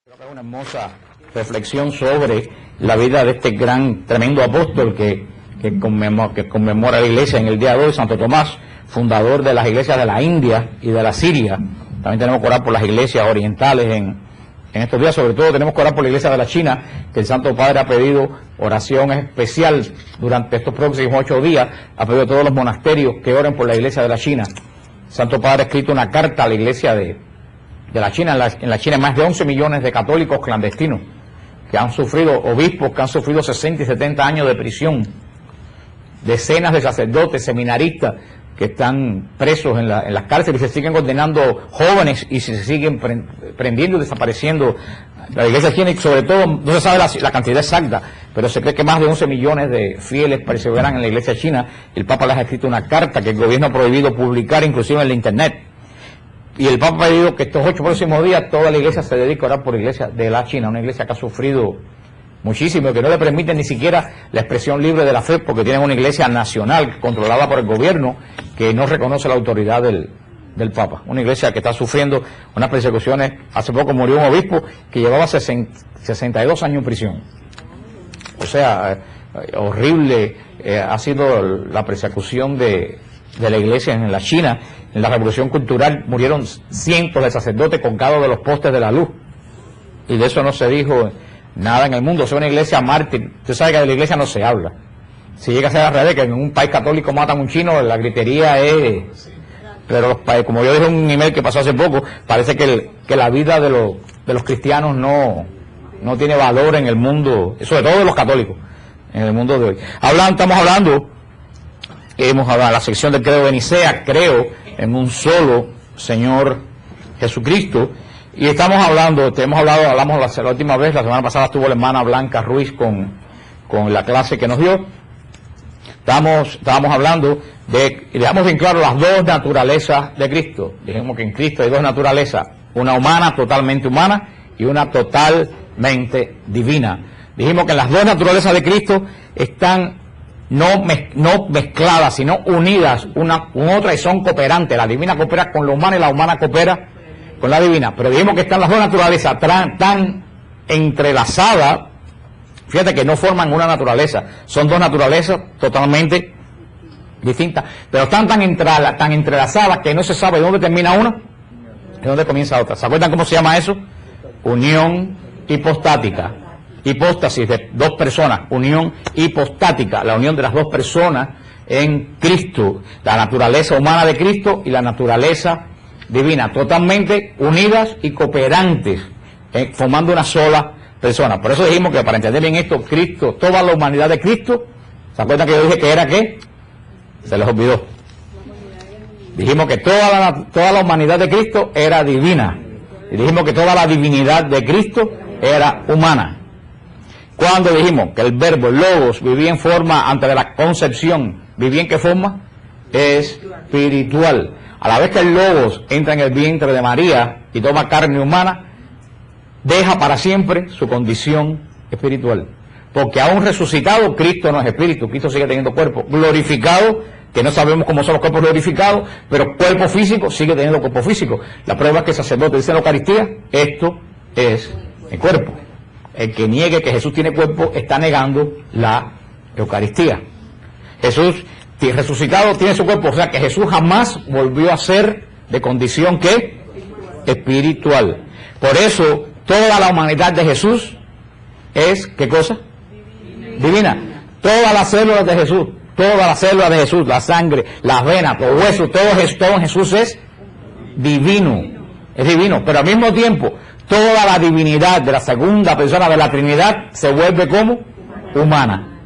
Creo que es una hermosa reflexión sobre la vida de este gran, tremendo apóstol que conmemora la iglesia en el día de hoy, Santo Tomás, fundador de las iglesias de la India y de la Siria. También tenemos que orar por las iglesias orientales en estos días. Sobre todo tenemos que orar por la iglesia de la China, que el Santo Padre ha pedido oración especial durante estos próximos 8 días. Ha pedido a todos los monasterios que oren por la iglesia de la China. El Santo Padre ha escrito una carta a la iglesia de la China. En la China hay más de 11 millones de católicos clandestinos que han sufrido, obispos que han sufrido 60 y 70 años de prisión, decenas de sacerdotes, seminaristas que están presos en las cárceles y se siguen condenando jóvenes y se siguen prendiendo y desapareciendo. La iglesia china, y sobre todo, no se sabe la cantidad exacta, pero se cree que más de 11 millones de fieles perseveran en la iglesia china. El Papa les ha escrito una carta que el gobierno ha prohibido publicar, inclusive en la internet. Y el Papa ha pedido que estos 8 próximos días toda la iglesia se dedique a orar por la iglesia de la China, una iglesia que ha sufrido muchísimo, que no le permiten ni siquiera la expresión libre de la fe, porque tienen una iglesia nacional controlada por el gobierno que no reconoce la autoridad del Papa. Una iglesia que está sufriendo unas persecuciones. Hace poco murió un obispo que llevaba 62 años en prisión. O sea, horrible ha sido la persecución de la iglesia en la China. En la Revolución Cultural murieron cientos de sacerdotes colgados de los postes de la luz. Y de eso no se dijo nada en el mundo. Es una iglesia mártir. Usted sabe que de la iglesia no se habla. Si llega a ser al revés, que en un país católico matan a un chino, la gritería es... Pero como yo dije en un email que pasó hace poco, parece que la vida de los cristianos no tiene valor en el mundo, sobre todo de los católicos, en el mundo de hoy. Estamos hablando, hemos hablado en la sección del credo de Nicea, creo en un solo Señor Jesucristo, y hablamos la última vez, la semana pasada estuvo la hermana Blanca Ruiz con la clase que nos dio. Estábamos hablando dejamos bien claro las dos naturalezas de Cristo. Dijimos que en Cristo hay dos naturalezas, una humana, totalmente humana, y una totalmente divina. Dijimos que las dos naturalezas de Cristo están no mezcladas, sino unidas una con otra y son cooperantes. La divina coopera con la humana y la humana coopera con la divina. Pero dijimos que están las dos naturalezas tan entrelazadas. Fíjate que no forman una naturaleza, son dos naturalezas totalmente distintas, pero están tan entrelazadas que no se sabe dónde termina una y dónde comienza otra. ¿Se acuerdan cómo se llama eso? Unión hipostática. Hipóstasis de dos personas, unión hipostática, la unión de las dos personas en Cristo, la naturaleza humana de Cristo y la naturaleza divina, totalmente unidas y cooperantes, formando una sola persona. Por eso dijimos que para entender bien esto, Cristo, toda la humanidad de Cristo, ¿se acuerdan que yo dije que era qué? Se les olvidó. Dijimos que toda la humanidad de Cristo era divina. Y dijimos que toda la divinidad de Cristo era humana. Cuando dijimos que el verbo, el logos, vivía en forma, antes de la concepción, ¿vivía en qué forma? Espiritual. A la vez que el logos entra en el vientre de María y toma carne humana, deja para siempre su condición espiritual. Porque aún resucitado, Cristo no es espíritu, Cristo sigue teniendo cuerpo glorificado, que no sabemos cómo son los cuerpos glorificados, pero cuerpo físico sigue teniendo cuerpo físico. La prueba es que el sacerdote dice en la Eucaristía, esto es mi cuerpo. El que niegue que Jesús tiene cuerpo está negando la Eucaristía. Jesús resucitado tiene su cuerpo, o sea que Jesús jamás volvió a ser de condición ¿qué? Espiritual. Por eso toda la humanidad de Jesús es, ¿qué cosa? Divina. Todas las células de Jesús, la sangre, las venas, los huesos, todo en Jesús es divino. Es divino, pero al mismo tiempo, toda la divinidad de la segunda persona de la Trinidad se vuelve como humana.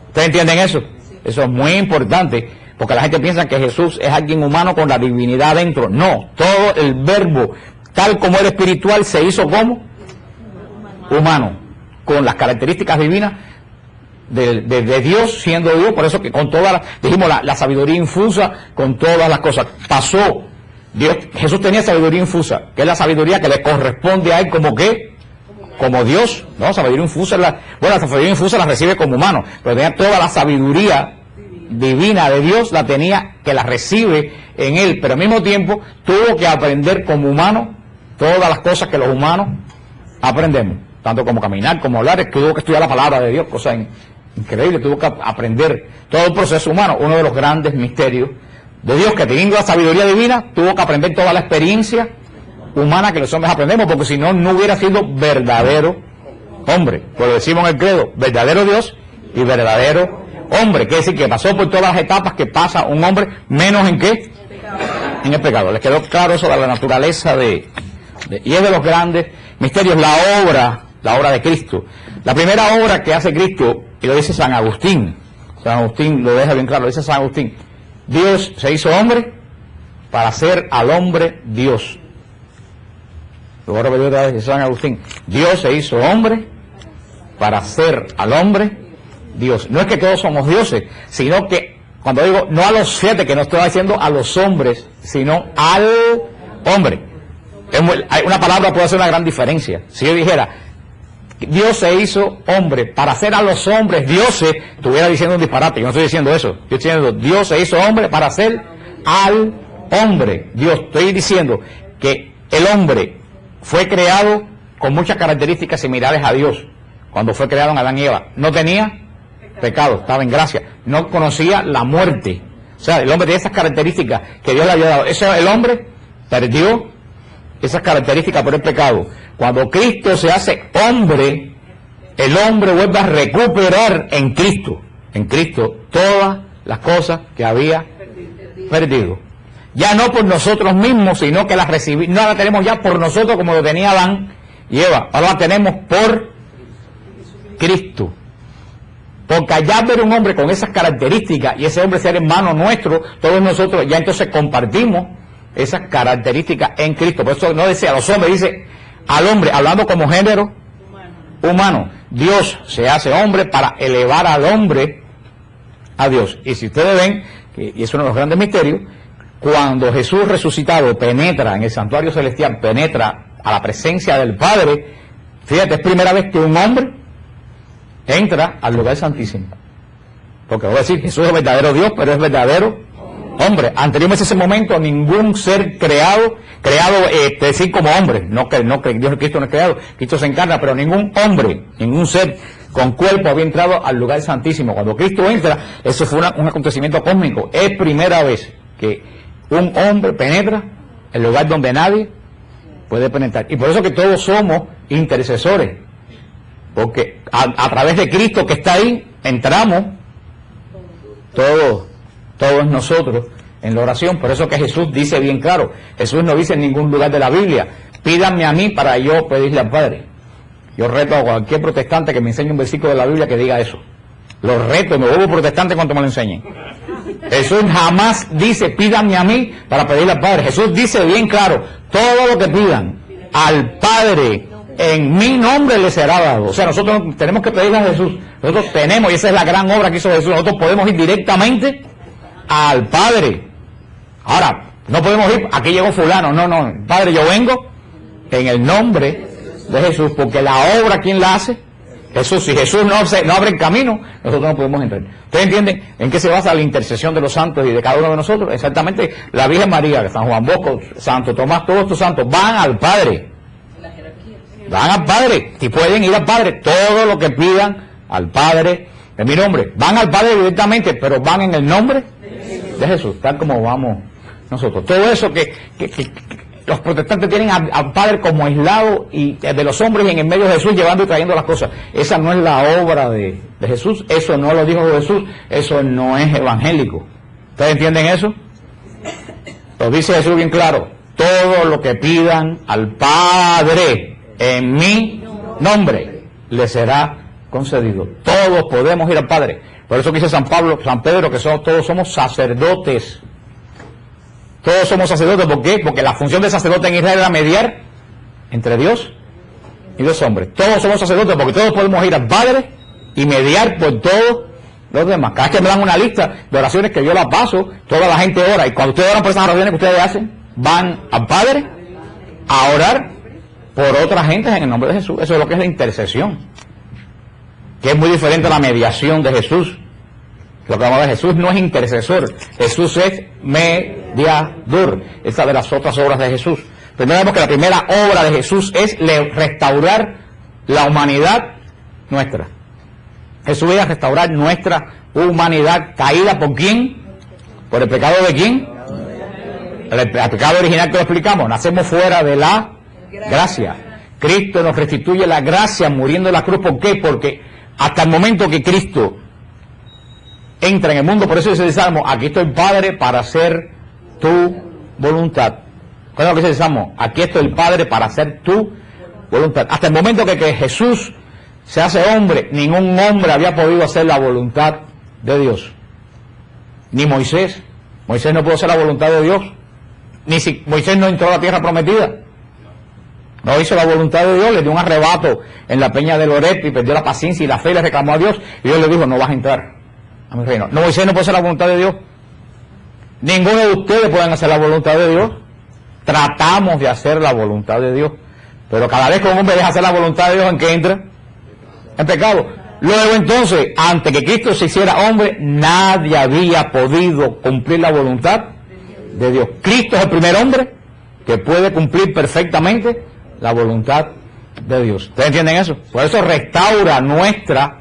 ¿Ustedes entienden eso? Eso es muy importante, porque la gente piensa que Jesús es alguien humano con la divinidad dentro. No, todo el verbo, tal como era espiritual, se hizo como humano, con las características divinas de Dios, siendo Dios. Por eso que con toda la sabiduría infusa, con todas las cosas, pasó. Jesús tenía sabiduría infusa, que es la sabiduría que le corresponde a él como ¿qué? Como Dios. No, sabiduría infusa, la sabiduría infusa la recibe como humano, pero tenía toda la sabiduría divina de Dios, que la recibe en él, pero al mismo tiempo tuvo que aprender como humano todas las cosas que los humanos aprendemos, tanto como caminar, como hablar, es que tuvo que estudiar la palabra de Dios, cosa increíble, tuvo que aprender todo el proceso humano, uno de los grandes misterios de Dios, que teniendo la sabiduría divina, tuvo que aprender toda la experiencia humana que los hombres aprendemos, porque si no, no hubiera sido verdadero hombre. Pues lo decimos en el credo, verdadero Dios y verdadero hombre, quiere decir que pasó por todas las etapas que pasa un hombre, menos en qué, en el pecado. Les quedó claro eso de la naturaleza y es de los grandes misterios, la obra de Cristo. La primera obra que hace Cristo, y lo dice San Agustín lo deja bien claro, lo dice San Agustín: Dios se hizo hombre para hacer al hombre Dios. Lo voy a repetir otra vez, San Agustín: Dios se hizo hombre para hacer al hombre Dios. No es que todos somos dioses, sino que, cuando digo no a los 7, que no estoy diciendo a los hombres, sino al hombre. Una palabra puede hacer una gran diferencia. Si yo dijera Dios se hizo hombre para hacer a los hombres dioses, estuviera diciendo un disparate. Yo no estoy diciendo eso. Yo estoy diciendo Dios se hizo hombre para hacer al hombre Dios. Estoy diciendo que el hombre fue creado con muchas características similares a Dios. Cuando fue creado en Adán y Eva, no tenía pecado, estaba en gracia, no conocía la muerte. O sea, el hombre tenía esas características que Dios le había dado. Eso, el hombre perdió esas características por el pecado. Cuando Cristo se hace hombre, el hombre vuelve a recuperar en Cristo todas las cosas que había perdido. Ya no por nosotros mismos, sino que las recibimos, no la tenemos ya por nosotros como lo tenía Adán y Eva, ahora la tenemos por Cristo. Porque allá ver un hombre con esas características y ese hombre ser hermano nuestro, todos nosotros ya entonces compartimos esas características en Cristo. Por eso no dice a los hombres, dice al hombre, hablando como género humano. Dios se hace hombre para elevar al hombre a Dios. Y si ustedes ven, y es uno de los grandes misterios, cuando Jesús resucitado penetra en el santuario celestial, penetra a la presencia del Padre, fíjate, es primera vez que un hombre entra al lugar santísimo. Porque voy a decir, Jesús es verdadero Dios, pero es verdadero hombre. Anteriormente a ese momento, ningún ser creado, decir como hombre, no que Dios, Cristo no es creado, Cristo se encarna, pero ningún hombre, ningún ser con cuerpo había entrado al lugar santísimo. Cuando Cristo entra, eso fue un acontecimiento cósmico. Es primera vez que un hombre penetra el lugar donde nadie puede penetrar. Y por eso que todos somos intercesores. Porque a través de Cristo que está ahí, entramos todos nosotros en la oración. Por eso que Jesús dice bien claro, Jesús no dice en ningún lugar de la Biblia, pídanme a mí para yo pedirle al Padre. Yo reto a cualquier protestante que me enseñe un versículo de la Biblia que diga eso. Los reto, me vuelvo protestante cuando me lo enseñen. Jesús jamás dice, pídanme a mí para pedirle al Padre. Jesús dice bien claro, todo lo que pidan al Padre en mi nombre le será dado. O sea, nosotros tenemos que pedirle a Jesús. Nosotros tenemos, y esa es la gran obra que hizo Jesús, nosotros podemos ir directamente al Padre. Ahora, no podemos ir, aquí llegó fulano, no, Padre, yo vengo en el nombre de Jesús, porque la obra, ¿quién la hace? Jesús. Si Jesús no abre el camino, nosotros no podemos entrar. ¿Ustedes entienden en qué se basa la intercesión de los santos y de cada uno de nosotros? Exactamente, la Virgen María, San Juan Bosco, Santo Tomás, todos estos santos van al Padre. Van al Padre, si pueden ir al Padre, todo lo que pidan al Padre en mi nombre. Van al Padre directamente, pero van en el nombre de Jesús, tal como vamos nosotros. Todo eso que los protestantes tienen al Padre como aislado y de los hombres y en el medio de Jesús llevando y trayendo las cosas. Esa no es la obra de Jesús, eso no lo dijo Jesús, eso no es evangélico. ¿Ustedes entienden eso? Lo dice Jesús bien claro, todo lo que pidan al Padre en mi nombre le será concedido. Todos podemos ir al Padre. Por eso que dice San Pedro, que todos somos sacerdotes. Todos somos sacerdotes. ¿Por qué? Porque la función del sacerdote en Israel era mediar entre Dios y los hombres. Todos somos sacerdotes porque todos podemos ir al Padre y mediar por todos los demás. Cada vez que me dan una lista de oraciones que yo la paso, toda la gente ora. Y cuando ustedes oran por esas oraciones que ustedes hacen, van al Padre a orar por otra gente en el nombre de Jesús. Eso es lo que es la intercesión, que es muy diferente a la mediación de Jesús. Lo que vamos a ver, Jesús no es intercesor, Jesús es mediador. Esa de las otras obras de Jesús. Primero vemos que la primera obra de Jesús es restaurar la humanidad nuestra. Jesús viene a restaurar nuestra humanidad caída ¿por quién? ¿Por el pecado de quién? El pecado original que lo explicamos. Nacemos fuera de la gracia. Cristo nos restituye la gracia muriendo en la cruz. ¿Por qué? Porque hasta el momento que Cristo entra en el mundo, por eso dice el Salmo, aquí estoy, Padre, para hacer tu voluntad. ¿Cuál es lo que dice el Salmo? Aquí estoy, Padre, para hacer tu voluntad. Hasta el momento que Jesús se hace hombre, ningún hombre había podido hacer la voluntad de Dios. Ni Moisés. Moisés no pudo hacer la voluntad de Dios. Ni si Moisés no entró a la tierra prometida. No hizo la voluntad de Dios, le dio un arrebato en la peña del Oreb y perdió la paciencia y la fe y le reclamó a Dios. Y Dios le dijo, no vas a entrar a mi reino. No, Moisés no puede hacer la voluntad de Dios. Ninguno de ustedes pueden hacer la voluntad de Dios. Tratamos de hacer la voluntad de Dios. Pero cada vez que un hombre deja hacer la voluntad de Dios, ¿en qué entra? En pecado. Luego entonces, antes que Cristo se hiciera hombre, nadie había podido cumplir la voluntad de Dios. Cristo es el primer hombre que puede cumplir perfectamente la voluntad de Dios. ¿Ustedes entienden eso? Por eso restaura nuestra...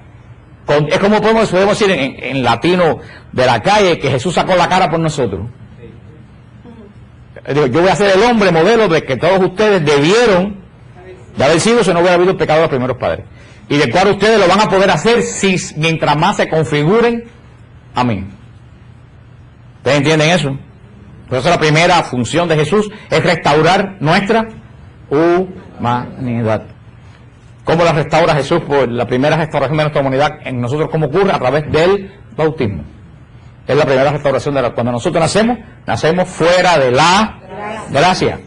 es como podemos decir en latino de la calle, que Jesús sacó la cara por nosotros. Yo voy a ser el hombre modelo de que todos ustedes debieron de haber sido si no hubiera habido el pecado de los primeros padres. Y de cual ustedes lo van a poder hacer mientras más se configuren a mí. ¿Ustedes entienden eso? Por eso la primera función de Jesús es restaurar nuestra humanidad. ¿Cómo la restaura Jesús? Pues la primera restauración de nuestra humanidad en nosotros, ¿cómo ocurre? A través del bautismo. Es la primera restauración cuando nosotros nacemos fuera de la gracia.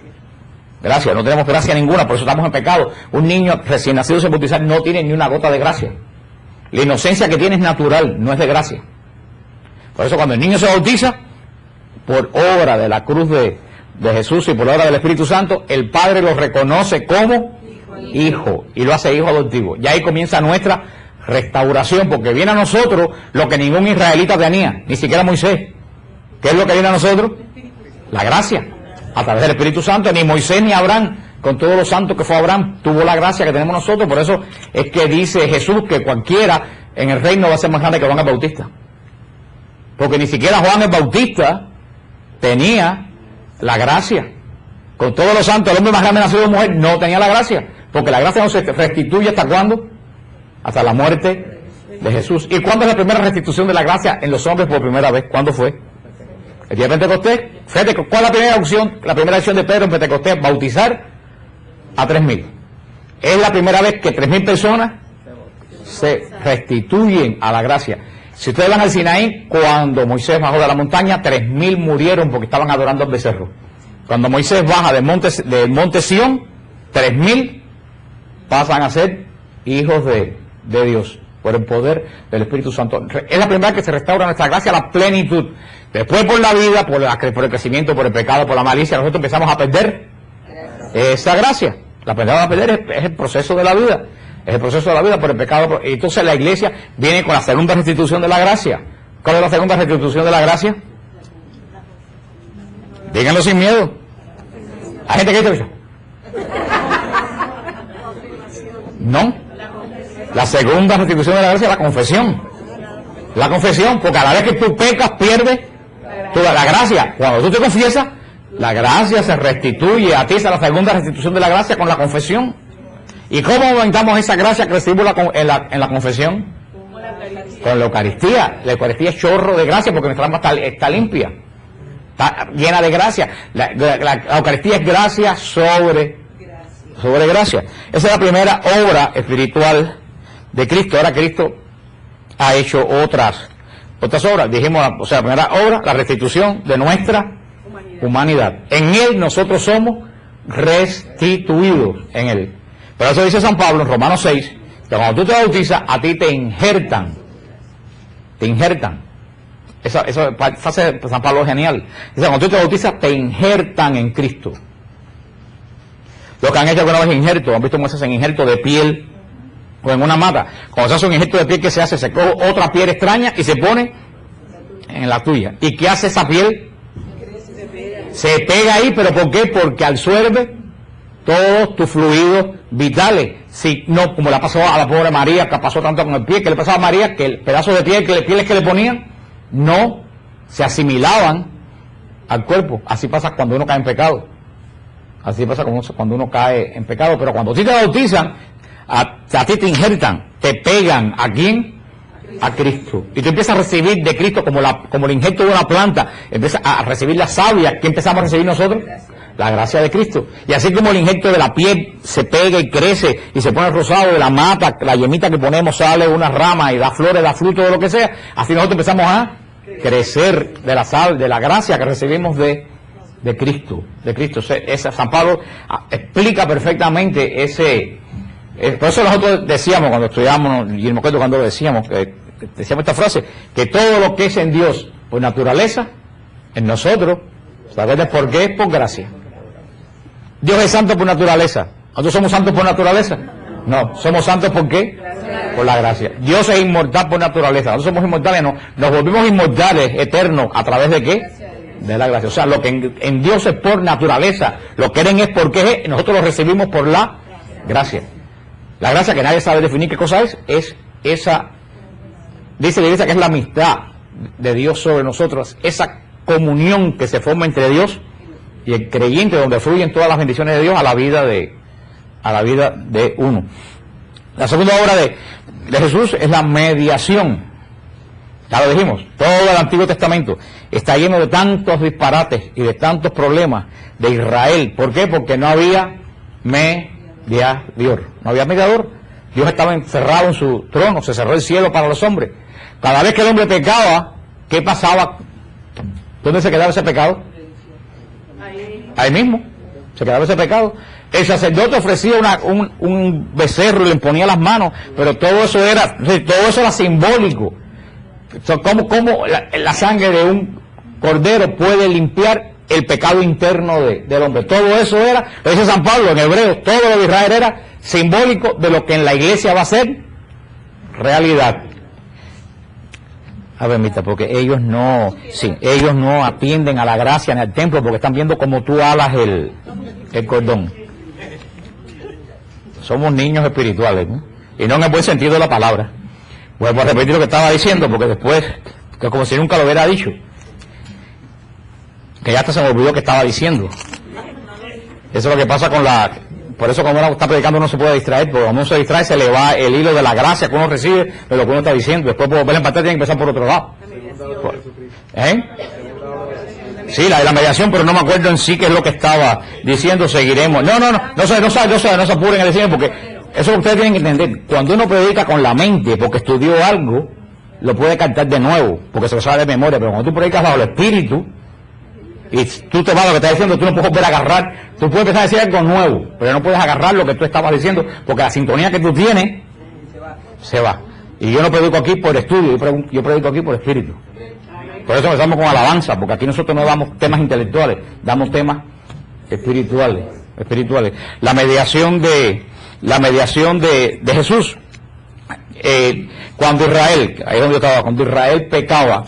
Gracia, no tenemos gracia ninguna, por eso estamos en pecado. Un niño recién nacido sin bautizar no tiene ni una gota de gracia. La inocencia que tiene es natural, no es de gracia. Por eso cuando el niño se bautiza, por obra de la cruz de Jesús y por obra del Espíritu Santo, el Padre lo reconoce como hijo y lo hace hijo adoptivo. Y ahí comienza nuestra restauración, porque viene a nosotros lo que ningún israelita tenía, ni siquiera Moisés. ¿Qué es lo que viene a nosotros? La gracia. A través del Espíritu Santo, ni Moisés ni Abraham, con todos los santos que fue Abraham, tuvo la gracia que tenemos nosotros. Por eso es que dice Jesús que cualquiera en el reino va a ser más grande que Juan el Bautista. Porque ni siquiera Juan el Bautista tenía la gracia. Con todos los santos, el hombre más grande nacido de mujer no tenía la gracia. Porque la gracia no se restituye ¿hasta cuándo? Hasta la muerte de Jesús. ¿Y cuándo es la primera restitución de la gracia en los hombres por primera vez? ¿Cuándo fue? El día de Pentecostés. Fíjate, ¿cuál es la primera acción? La primera acción de Pedro en Pentecostés, bautizar a 3,000. Es la primera vez que 3,000 personas se restituyen a la gracia. Si ustedes van al Sinaí, cuando Moisés bajó de la montaña, 3,000 murieron porque estaban adorando al becerro. Cuando Moisés baja del monte Sión, 3,000 pasan a ser hijos de Dios por el poder del Espíritu Santo. Es la primera vez que se restaura nuestra gracia a la plenitud. Después por la vida, por el crecimiento, por el pecado, por la malicia, nosotros empezamos a perder esa gracia. La empezamos a perder, es el proceso de la vida. Es el proceso de la vida por el pecado. Y entonces la iglesia viene con la segunda restitución de la gracia. ¿Cuál es la segunda restitución de la gracia? Díganlo sin miedo. ¿Hay gente que dice eso? No. La segunda restitución de la gracia es la confesión. La confesión, porque cada vez que tú pecas, pierdes toda la gracia. Cuando tú te confiesas, la gracia se restituye a ti. Esa es la segunda restitución de la gracia con la confesión. ¿Y cómo aumentamos esa gracia que recibimos en la confesión? Con la Eucaristía. La Eucaristía es chorro de gracia porque nuestra alma está limpia. Está llena de gracia. La Eucaristía es gracia sobre gracia. Esa es la primera obra espiritual de Cristo. Ahora Cristo ha hecho otras obras. Dijimos, o sea, la primera obra, la restitución de nuestra humanidad. En Él nosotros somos restituidos en Él. Pero eso dice San Pablo en Romanos 6, que cuando tú te bautizas, a ti te injertan. Te injertan. Esa frase de San Pablo es genial. Dice, cuando tú te bautizas, te injertan en Cristo. Los que han hecho alguna vez injerto, han visto cómo se hacen injerto de piel o en una mata. Cuando se hace un injerto de piel, ¿qué se hace? Se coge otra piel extraña y se pone en la tuya. ¿Y qué hace esa piel? Se pega ahí, ¿pero por qué? Porque absorbe todos tus fluidos vitales. Si no, como le pasó a la pobre María, que pasó tanto con el pie, que le pasaba a María, que el pedazo de pieles que le ponían no se asimilaban al cuerpo. Así pasa cuando uno cae en pecado. Así pasa cuando uno cae en pecado. Pero cuando a ti te bautizan, a ti te injertan, te pegan. ¿A quién? A Cristo. Y tú empiezas a recibir de Cristo como el injerto de una planta. Empiezas a recibir la savia. ¿Qué empezamos a recibir nosotros? La gracia de Cristo. Y así como el injerto de la piel se pega y crece y se pone rosado de la mata, la yemita que ponemos sale una rama y da flores, da fruto, de lo que sea, así nosotros empezamos a crecer de la sal, de la gracia que recibimos de Cristo. De Cristo. San Pablo explica perfectamente ese. Por eso nosotros decíamos cuando estudiábamos, y me acuerdo cuando lo decíamos esta frase, que todo lo que es en Dios por naturaleza, en nosotros, ¿sabes por qué? Es por gracia. Dios es santo por naturaleza. ¿Nosotros somos santos por naturaleza? No, somos santos ¿por qué? Por la gracia. Dios es inmortal por naturaleza. Nosotros somos inmortales, no. Nos volvimos inmortales, eternos, ¿a través de qué? De la gracia. O sea, lo que en Dios es por naturaleza, lo que es porque nosotros lo recibimos por la gracia. La gracia, que nadie sabe definir qué cosa es esa, dice la Iglesia, que es la amistad de Dios sobre nosotros, esa comunión que se forma entre Dios y el creyente, donde fluyen todas las bendiciones de Dios a la vida de uno. La segunda obra de Jesús es la mediación. Ya lo dijimos, todo el Antiguo Testamento está lleno de tantos disparates y de tantos problemas de Israel. ¿Por qué? Porque no había mediador. No había mediador. Dios estaba encerrado en su trono, se cerró el cielo para los hombres. Cada vez que el hombre pecaba, ¿qué pasaba? ¿Dónde se quedaba ese pecado? Ahí mismo, se quedaba ese pecado. El sacerdote ofrecía un becerro y le ponía las manos, pero todo eso era simbólico. ¿Cómo la sangre de un cordero puede limpiar el pecado interno del hombre? Todo eso era, lo dice San Pablo en Hebreos, todo lo de Israel era simbólico de lo que en la iglesia va a ser realidad. A ver, Mita, porque ellos no atienden a la gracia en el templo porque están viendo cómo tú alas el cordón. Somos niños espirituales, ¿no? Y no en el buen sentido de la palabra. Vuelvo a repetir lo que estaba diciendo, porque después, que como si nunca lo hubiera dicho, que ya hasta se me olvidó que estaba diciendo. Eso es lo que pasa por eso cuando uno está predicando uno se puede distraer, porque cuando uno se distrae se le va el hilo de la gracia que uno recibe de lo que uno está diciendo. Después por volver a empatar tiene que empezar por otro lado. Sí, la de la mediación, pero no me acuerdo en sí qué es lo que estaba diciendo. Seguiremos. No se apuren a decirme, porque eso ustedes tienen que entender. Cuando uno predica con la mente, porque estudió algo, lo puede cantar de nuevo, porque se lo sabe de memoria, pero cuando tú predicas bajo el espíritu, y tú te vas a lo que estás diciendo, tú no puedes volver a agarrar, tú puedes empezar a decir algo nuevo, pero no puedes agarrar lo que tú estabas diciendo, porque la sintonía que tú tienes, se va. Y yo no predico aquí por estudio, yo predico aquí por espíritu. Por eso empezamos con alabanza, porque aquí nosotros no damos temas intelectuales, damos temas espirituales. La mediación de Jesús, cuando Israel, ahí es donde yo estaba, cuando Israel pecaba,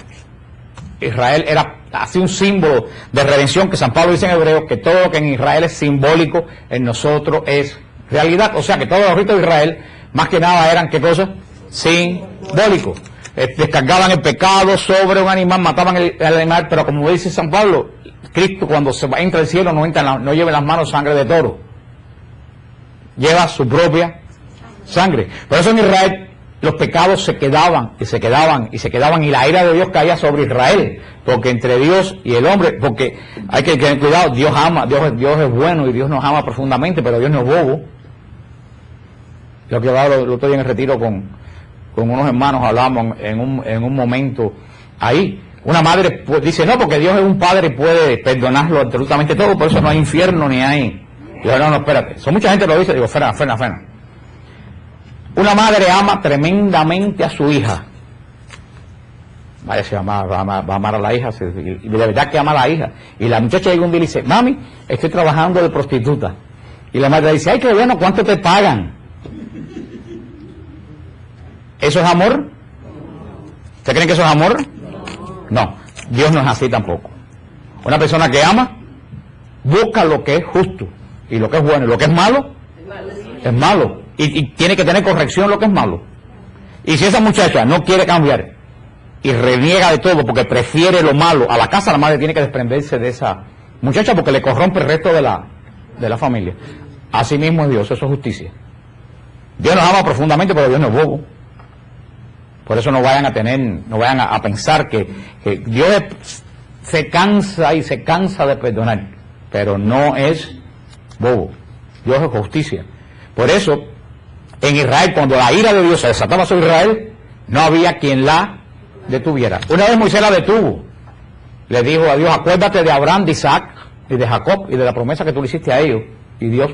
Israel era así un símbolo de redención, que San Pablo dice en Hebreos que todo lo que en Israel es simbólico, en nosotros es realidad. O sea que todos los ritos de Israel, más que nada eran, ¿qué cosa? Simbólicos. Descargaban el pecado sobre un animal, mataban el animal, pero como dice San Pablo, Cristo cuando entra al cielo no lleva en las manos sangre de toro, lleva su propia sangre. Por eso en Israel los pecados se quedaban y la ira de Dios caía sobre Israel, porque entre Dios y el hombre, porque hay que tener cuidado, Dios es bueno y Dios nos ama profundamente, pero Dios no es bobo. Yo que hablaba el otro día en el retiro con unos hermanos, hablamos en un momento ahí. Una madre dice, no, porque Dios es un padre y puede perdonarlo absolutamente todo, por eso no hay infierno ni hay. Yo no, espérate. Mucha gente lo dice, digo, frena. Una madre ama tremendamente a su hija. Vaya, se va a amar a la hija, y de verdad que ama a la hija. Y la muchacha llega un día y dice, mami, estoy trabajando de prostituta. Y la madre dice, ay, qué bueno, ¿cuánto te pagan? ¿Eso es amor? ¿Ustedes creen que eso es amor? No, Dios no es así tampoco. Una persona que ama busca lo que es justo Y lo que es bueno y lo que es malo, es malo. Y tiene que tener corrección lo que es malo. Y si esa muchacha no quiere cambiar y reniega de todo porque prefiere lo malo a la casa, la madre tiene que desprenderse de esa muchacha porque le corrompe el resto de la familia. Así mismo es Dios, eso es justicia. Dios nos ama profundamente, pero Dios no es bobo. Por eso no vayan a pensar que Dios se cansa de perdonar, pero no es bobo. Dios es justicia. Por eso, en Israel, cuando la ira de Dios se desataba sobre Israel, no había quien la detuviera. Una vez Moisés la detuvo. Le dijo a Dios, acuérdate de Abraham, de Isaac y de Jacob y de la promesa que tú le hiciste a ellos. Y Dios,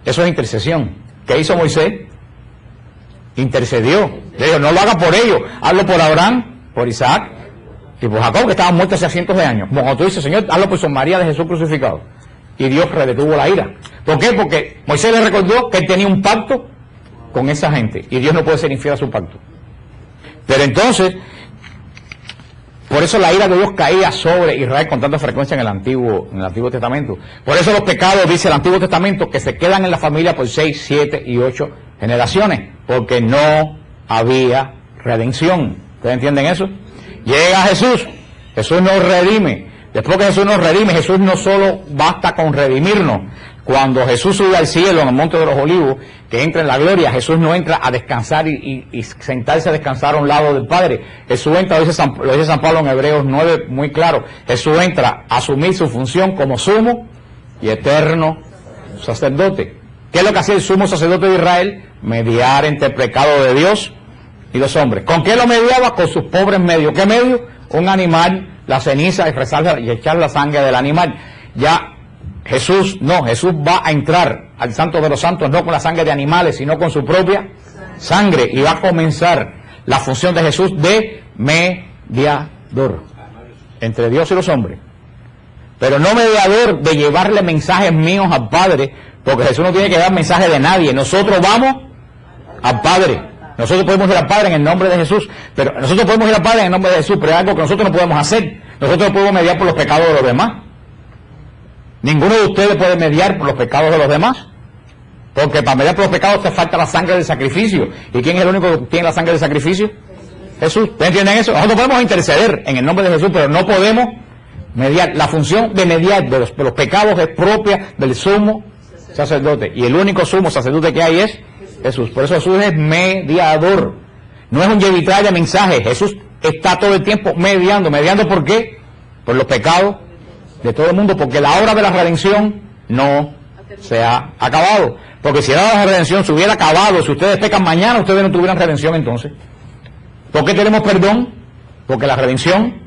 eso es intercesión. ¿Qué hizo Moisés? Intercedió. Le dijo, no lo haga por ellos, hazlo por Abraham, por Isaac y por Jacob, que estaban muertos hace cientos de años. Como tú dices, Señor, hazlo por San María de Jesús crucificado. Y Dios redetuvo la ira. ¿Por qué? Porque Moisés le recordó que él tenía un pacto con esa gente y Dios no puede ser infiel a su pacto. Pero entonces, por eso la ira de Dios caía sobre Israel con tanta frecuencia en el Antiguo Testamento. Por eso los pecados, dice el Antiguo Testamento, que se quedan en la familia por 6, 7 y 8 generaciones, porque no había redención. ¿Ustedes entienden eso? Llega Jesús nos redime. Después que Jesús nos redime, Jesús no solo basta con redimirnos. Cuando Jesús sube al cielo en el Monte de los Olivos, que entra en la gloria, Jesús no entra a descansar y sentarse a descansar a un lado del Padre. Jesús entra, lo dice San Pablo en Hebreos 9, muy claro. Jesús entra a asumir su función como sumo y eterno sacerdote. ¿Qué es lo que hacía el sumo sacerdote de Israel? Mediar entre el pecado de Dios y los hombres. ¿Con qué lo mediaba? Con sus pobres medios. ¿Qué medio? Un animal, la ceniza y echar la sangre del animal. Ya Jesús va a entrar al Santo de los Santos no con la sangre de animales, sino con su propia sangre, y va a comenzar la función de Jesús de mediador entre Dios y los hombres. Pero no mediador de llevarle mensajes míos al Padre, porque Jesús no tiene que dar mensajes de nadie. Nosotros vamos al Padre. Nosotros podemos ir al Padre en el nombre de Jesús, pero nosotros podemos ir al Padre en el nombre de Jesús, pero es algo que nosotros no podemos hacer. Nosotros no podemos mediar por los pecados de los demás. Ninguno de ustedes puede mediar por los pecados de los demás, porque para mediar por los pecados te falta la sangre del sacrificio. ¿Y quién es el único que tiene la sangre del sacrificio? Jesús. ¿Ustedes entienden eso? Nosotros podemos interceder en el nombre de Jesús, pero no podemos mediar. La función de mediar de los pecados es propia del sumo sacerdote, y el único sumo sacerdote que hay es Jesús. Por eso Jesús es mediador. No es un llevitrae de mensajes. Jesús está todo el tiempo mediando. ¿Mediando por qué? Por los pecados de todo el mundo, porque la obra de la redención no se ha acabado. Porque si la obra de la redención se hubiera acabado, si ustedes pecan mañana, ustedes no tuvieran redención entonces. ¿Por qué tenemos perdón? Porque la redención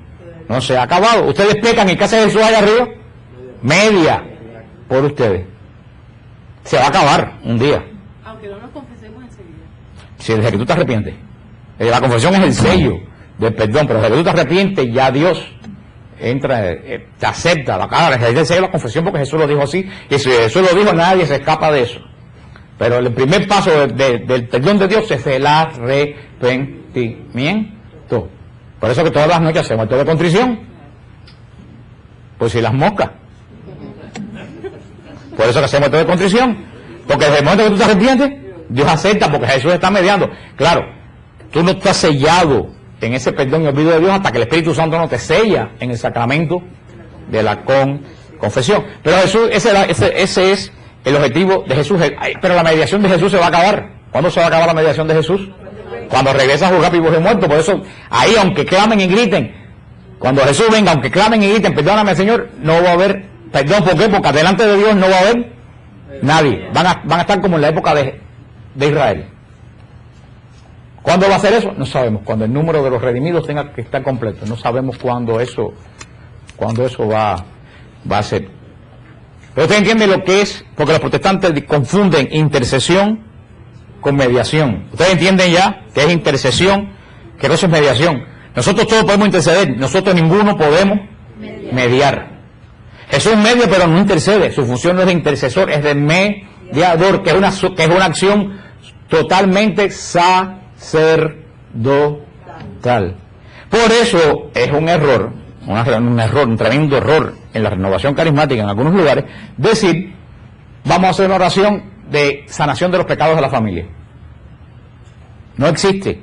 no se ha acabado. Ustedes pecan y ¿qué hace Jesús allá arriba? Media por ustedes. Se va a acabar un día. Aunque no nos confesemos enseguida. Si desde que tú te arrepientes. La confesión es el sello del perdón, pero desde que tú te arrepientes, ya Dios entra, te acepta. El sello de la confesión, porque Jesús lo dijo así, y si Jesús lo dijo, nadie se escapa de eso. Pero el primer paso del perdón de Dios es el arrepentimiento. Por eso que todas las noches hacemos acto de contrición. Pues si las moscas. Por eso que hacemos acto de contrición. Porque desde el momento que tú te arrepientes, Dios acepta, porque Jesús está mediando. Claro, tú no estás sellado en ese perdón y olvido de Dios hasta que el Espíritu Santo no te sella en el sacramento de la confesión. Pero Jesús, ese es el objetivo de Jesús. Pero la mediación de Jesús se va a acabar. ¿Cuándo se va a acabar la mediación de Jesús? Cuando regresa a juzgar vivos y muertos. Por eso, ahí, aunque clamen y griten, cuando Jesús venga, aunque clamen y griten, perdóname, Señor, no va a haber perdón. ¿Por qué? Porque delante de Dios no va a haber nadie. Van a estar como en la época de Israel. ¿Cuándo va a ser eso? No sabemos. Cuando el número de los redimidos tenga que estar completo. No sabemos cuándo eso va a ser. Pero usted entiende lo que es, porque los protestantes confunden intercesión con mediación. Ustedes entienden ya que es intercesión, que no es mediación. Nosotros todos podemos interceder, nosotros ninguno podemos mediar. Jesús media, pero no intercede. Su función no es de intercesor, es de mediador, que es una acción totalmente sacerdotal. Por eso es un error, un tremendo error en la renovación carismática en algunos lugares, decir vamos a hacer una oración de sanación de los pecados de la familia. No existe.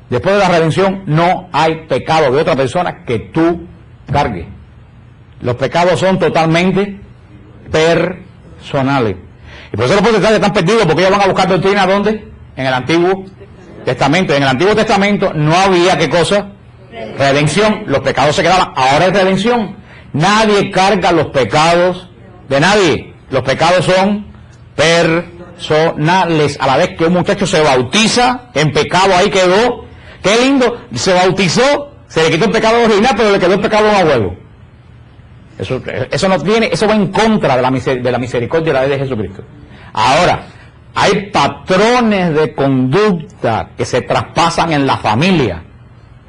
Después de la redención no hay pecado de otra persona que tú cargues. Los pecados son totalmente personales. Y por eso los protestantes están perdidos, porque ellos van a buscar doctrina ¿dónde? En el Antiguo Testamento. En el Antiguo Testamento no había, ¿qué cosa? Redención. Los pecados se quedaban. Ahora es redención. Nadie carga los pecados de nadie. Los pecados son personales. A la vez que un muchacho se bautiza, en pecado ahí quedó. Qué lindo, se bautizó, se le quitó el pecado original, pero le quedó el pecado a huevo. Eso no tiene, eso va en contra de la misericordia y la ley de Jesucristo. Ahora, hay patrones de conducta que se traspasan en la familia,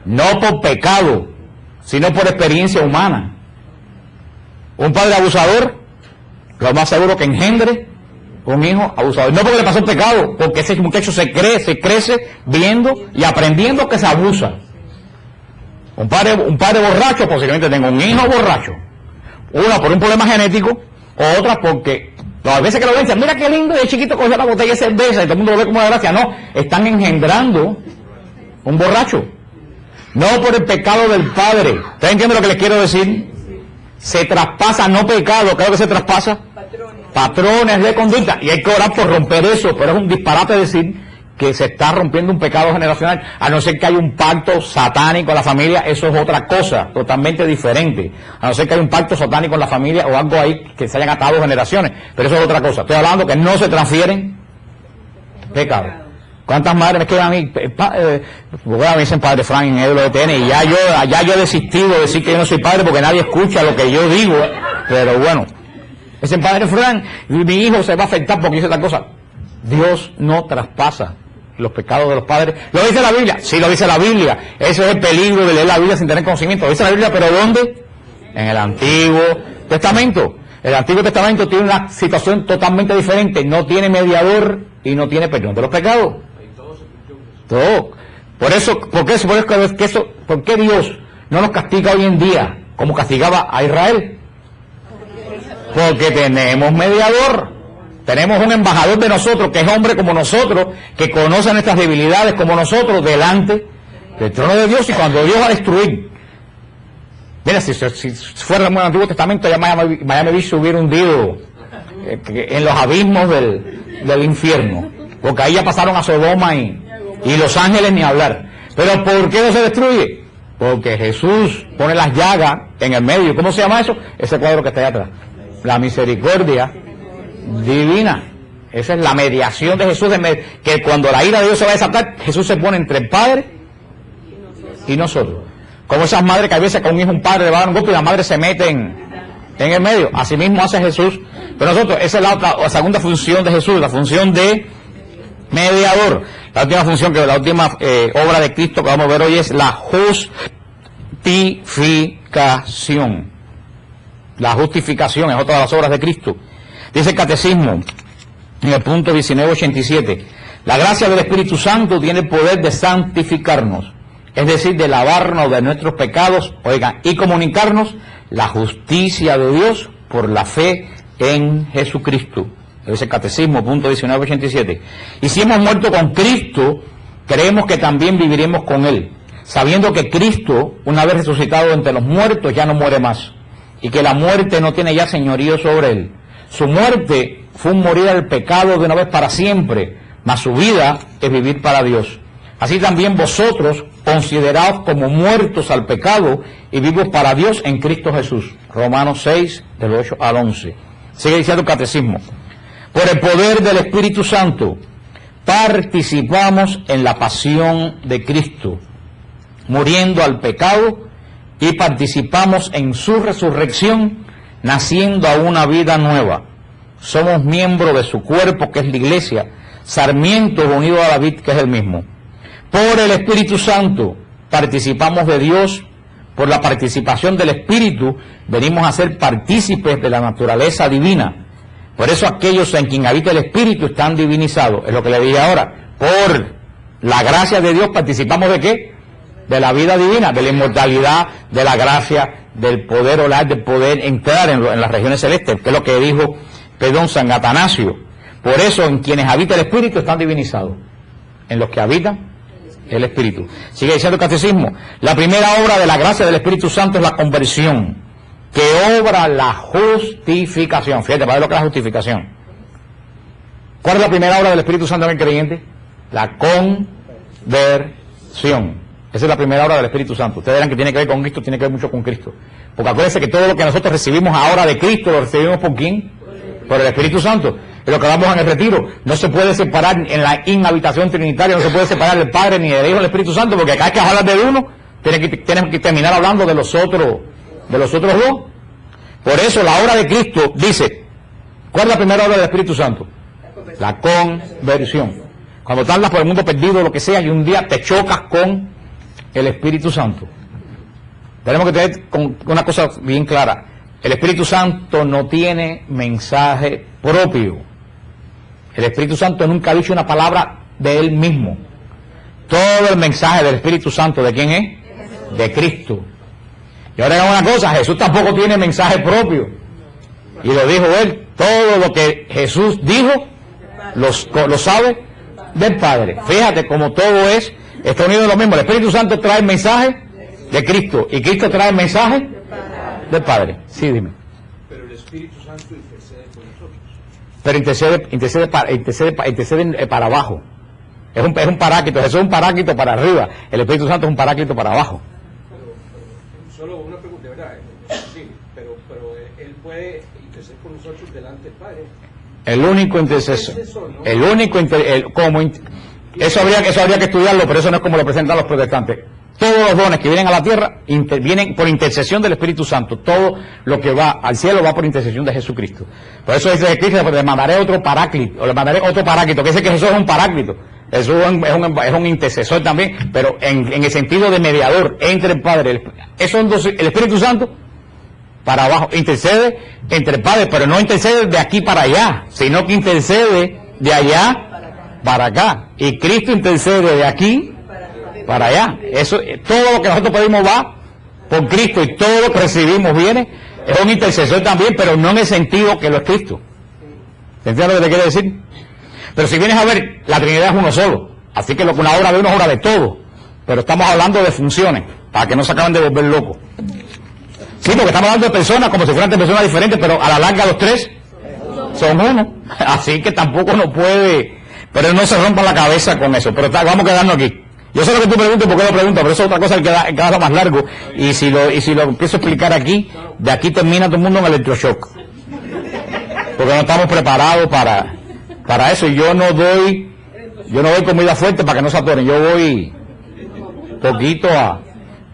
no por pecado, sino por experiencia humana. Un padre abusador, lo más seguro que engendre un hijo abusador. No porque le pasó el pecado, porque ese muchacho se crece viendo y aprendiendo que se abusa. Un padre borracho posiblemente tenga un hijo borracho. Una por un problema genético, o otra porque las veces que lo ven, dicen, mira qué lindo, y el chiquito coge la botella de cerveza y todo el mundo lo ve como de gracia. No, están engendrando un borracho. No por el pecado del padre. ¿Ustedes entienden lo que les quiero decir? Se traspasa, no pecado, ¿qué es lo que se traspasa? Patrones de conducta, y hay que orar por romper eso, pero es un disparate decir que se está rompiendo un pecado generacional, a no ser que haya un pacto satánico en la familia. Eso es otra cosa, totalmente diferente, a no ser que haya un pacto satánico en la familia o algo ahí que se hayan atado generaciones, pero eso es otra cosa. Estoy hablando que no se transfieren pecados. ¿Cuántas madres me quedan a mí? Me dicen padre Frank en el EWTN, y ya yo he desistido de decir que yo no soy padre porque nadie escucha lo que yo digo, pero bueno. Dicen, padre Frank, mi hijo se va a afectar porque hizo tal cosa. Dios no traspasa los pecados de los padres. ¿Lo dice la Biblia? Sí, lo dice la Biblia. Ese es el peligro de leer la Biblia sin tener conocimiento. Lo dice la Biblia, ¿pero dónde? En el Antiguo Testamento. El Antiguo Testamento tiene una situación totalmente diferente. No tiene mediador y no tiene perdón de los pecados. Todo. Por qué Dios no nos castiga hoy en día como castigaba a Israel? Porque tenemos mediador, tenemos un embajador de nosotros, que es hombre como nosotros, que conoce nuestras debilidades como nosotros, delante del trono de Dios. Y cuando Dios va a destruir, mira, si fuera en el Antiguo Testamento, ya Miami Beach se hubiera hundido en los abismos del infierno, porque ahí ya pasaron a Sodoma y Los Ángeles ni hablar. Pero ¿por qué no se destruye? Porque Jesús pone las llagas en el medio. ¿Cómo se llama eso? Ese cuadro que está ahí atrás. La misericordia divina. Esa es la mediación de Jesús, que cuando la ira de Dios se va a desatar, Jesús se pone entre el Padre y nosotros. Como esas madres que a veces con un hijo, un padre le va a dar un golpe y la madre se mete en el medio. Así mismo hace Jesús. Pero nosotros, esa es la segunda función de Jesús, la función de mediador. La última función, la última obra de Cristo que vamos a ver hoy es la justificación. La justificación es otra de las obras de Cristo. Dice el Catecismo, en el punto 1987, la gracia del Espíritu Santo tiene el poder de santificarnos, es decir, de lavarnos de nuestros pecados, oigan, y comunicarnos la justicia de Dios por la fe en Jesucristo. Dice el Catecismo, punto 1987. Y si hemos muerto con Cristo, creemos que también viviremos con Él, sabiendo que Cristo, una vez resucitado entre los muertos, ya no muere más, y que la muerte no tiene ya señorío sobre él. Su muerte fue un morir al pecado de una vez para siempre, mas su vida es vivir para Dios. Así también vosotros, consideraos como muertos al pecado y vivos para Dios en Cristo Jesús. Romanos 6, del 8 al 11. Sigue diciendo el Catecismo. Por el poder del Espíritu Santo, participamos en la pasión de Cristo, muriendo al pecado, y participamos en su resurrección, naciendo a una vida nueva. Somos miembros de su cuerpo, que es la iglesia, sarmientos unidos a la vid, que es el mismo. Por el Espíritu Santo participamos de Dios. Por la participación del Espíritu venimos a ser partícipes de la naturaleza divina. Por eso aquellos en quien habita el Espíritu están divinizados. Es lo que le dije ahora. Por la gracia de Dios participamos ¿de qué? De la vida divina, de la inmortalidad, de la gracia, del poder orar, del poder entrar en las regiones celestes, que es lo que dijo San Atanasio. Por eso en quienes habita el Espíritu están divinizados. En los que habitan el Espíritu. Sigue diciendo el catecismo, la primera obra de la gracia del Espíritu Santo es la conversión, que obra la justificación. Fíjate, para ver lo que es la justificación. ¿Cuál es la primera obra del Espíritu Santo en el creyente? La conversión. Esa es la primera obra del Espíritu Santo. Ustedes verán que tiene que ver con Cristo, tiene que ver mucho con Cristo. Porque acuérdense que todo lo que nosotros recibimos ahora de Cristo, lo recibimos ¿por quién? Por el Espíritu Santo. Es lo que vamos en el retiro. No se puede separar en la inhabitación trinitaria, no se puede separar del Padre ni del Hijo del Espíritu Santo, porque cada vez que hablas de uno, tienes que terminar hablando de los otros dos. Por eso la obra de Cristo dice, ¿cuál es la primera obra del Espíritu Santo? La conversión. Cuando tú andas por el mundo perdido, lo que sea, y un día te chocas con el Espíritu Santo. Tenemos que tener una cosa bien clara. El Espíritu Santo no tiene mensaje propio. El Espíritu Santo nunca ha dicho una palabra de él mismo. Todo el mensaje del Espíritu Santo, ¿de quién es? De Cristo. Y ahora una cosa, Jesús tampoco tiene mensaje propio. Y lo dijo él. Todo lo que Jesús dijo, lo sabe del Padre. Fíjate como todo está unido en lo mismo. El Espíritu Santo trae el mensaje de Cristo. Y Cristo trae el mensaje del Padre. Sí, dime. Pero el Espíritu Santo intercede por nosotros. Pero intercede para abajo. Es un paráclito. Jesús es un paráclito para arriba. El Espíritu Santo es un paráclito para abajo. Pero solo una pregunta, ¿verdad? Sí, pero él puede interceder por nosotros delante del Padre. El único intercesor. El único eso habría que estudiarlo, pero eso no es como lo presentan los protestantes. Todos los dones que vienen a la tierra vienen por intercesión del Espíritu Santo. Todo lo que va al cielo va por intercesión de Jesucristo. Por eso dice Cristo, le mandaré otro paráclito, que dice que Jesús es un paráclito. Jesús es un intercesor también, pero en el sentido de mediador entre el Padre. El Espíritu Santo para abajo intercede entre el Padre, pero no intercede de aquí para allá, sino que intercede de allá para acá. Y Cristo intercede de aquí para allá. Eso, todo lo que nosotros pedimos va por Cristo, y todo lo que recibimos viene. Es un intercesor también, pero no en el sentido que lo es Cristo. ¿Entiendes lo que te quiere decir? Pero si vienes a ver, la Trinidad es uno solo. Así que una obra de uno es obra de todo. Pero estamos hablando de funciones, para que no se acaben de volver locos. Sí, porque estamos hablando de personas como si fueran tres personas diferentes, pero a la larga los tres son uno. Así que tampoco no puede, pero no se rompa la cabeza con eso. Pero vamos a quedarnos aquí. Yo sé lo que tú preguntas, por qué lo preguntas, pero eso es otra cosa que queda más largo. Y si lo empiezo a explicar aquí, de aquí termina todo el mundo en electroshock. Porque no estamos preparados para eso. Y yo no doy comida fuerte para que no se atoren. Yo voy poquito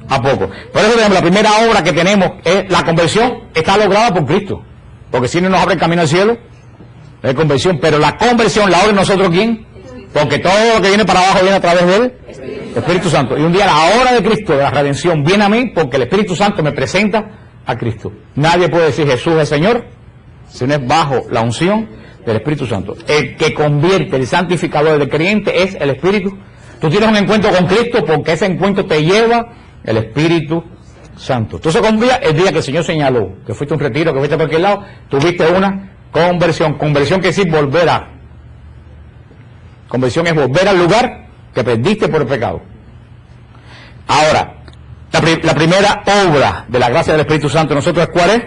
a poco. Por eso tenemos la primera obra que tenemos es la conversión. Está lograda por Cristo, porque si no nos abre el camino al cielo es conversión. Pero la conversión la obra nosotros ¿quién? Porque todo lo que viene para abajo viene a través del Espíritu Santo. Y un día la obra de Cristo, de la redención, viene a mí porque el Espíritu Santo me presenta a Cristo. Nadie puede decir Jesús es Señor si no es bajo la unción del Espíritu Santo. El que convierte, el santificador del creyente es el Espíritu. Tú tienes un encuentro con Cristo porque ese encuentro te lleva el Espíritu Santo. Entonces, un día, el día que el Señor señaló, que fuiste a un retiro, que fuiste por aquel lado, tuviste una conversión. Conversión quiere decir volver a. Conversión es volver al lugar que perdiste por el pecado. Ahora, la primera obra de la gracia del Espíritu Santo en nosotros, ¿cuál es?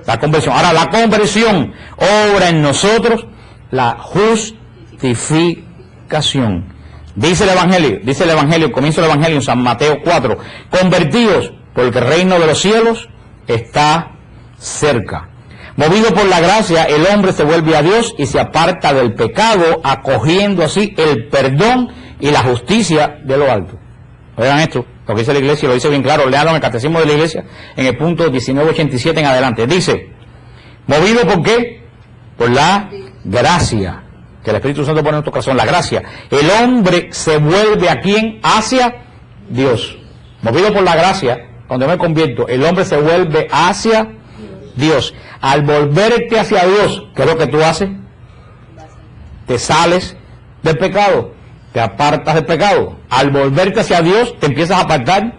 La conversión. Ahora, la conversión obra en nosotros la justificación. Dice el Evangelio, comienzo del Evangelio en San Mateo 4, convertidos porque el reino de los cielos está cerca. Movido por la gracia, el hombre se vuelve a Dios y se aparta del pecado, acogiendo así el perdón y la justicia de lo alto. Oigan esto, lo que dice la iglesia, lo dice bien claro, léanlo en el catecismo de la iglesia, en el punto 1987 en adelante. Dice, movido por qué? Por la gracia, que el Espíritu Santo pone en nuestro corazón, la gracia. El hombre se vuelve ¿a quién? Hacia Dios. Movido por la gracia, cuando me convierto, el hombre se vuelve hacia Dios. Al volverte hacia Dios, ¿qué es lo que tú haces? Te sales del pecado, te apartas del pecado. Al volverte hacia Dios, te empiezas a apartar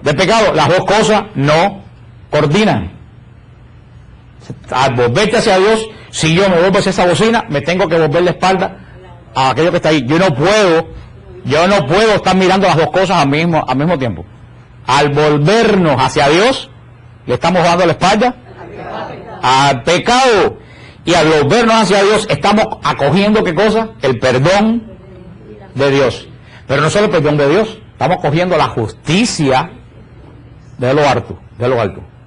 del pecado. Las dos cosas no coordinan. Al volverte hacia Dios, Si yo me vuelvo hacia esa bocina, me tengo que volver la espalda a aquello que está ahí. Yo no puedo estar mirando las dos cosas al mismo tiempo. Al volvernos hacia Dios, le estamos dando la espalda al pecado. Y al volvernos hacia Dios, estamos acogiendo, ¿qué cosa? El perdón de Dios. Pero no solo el perdón de Dios, estamos cogiendo la justicia de lo alto.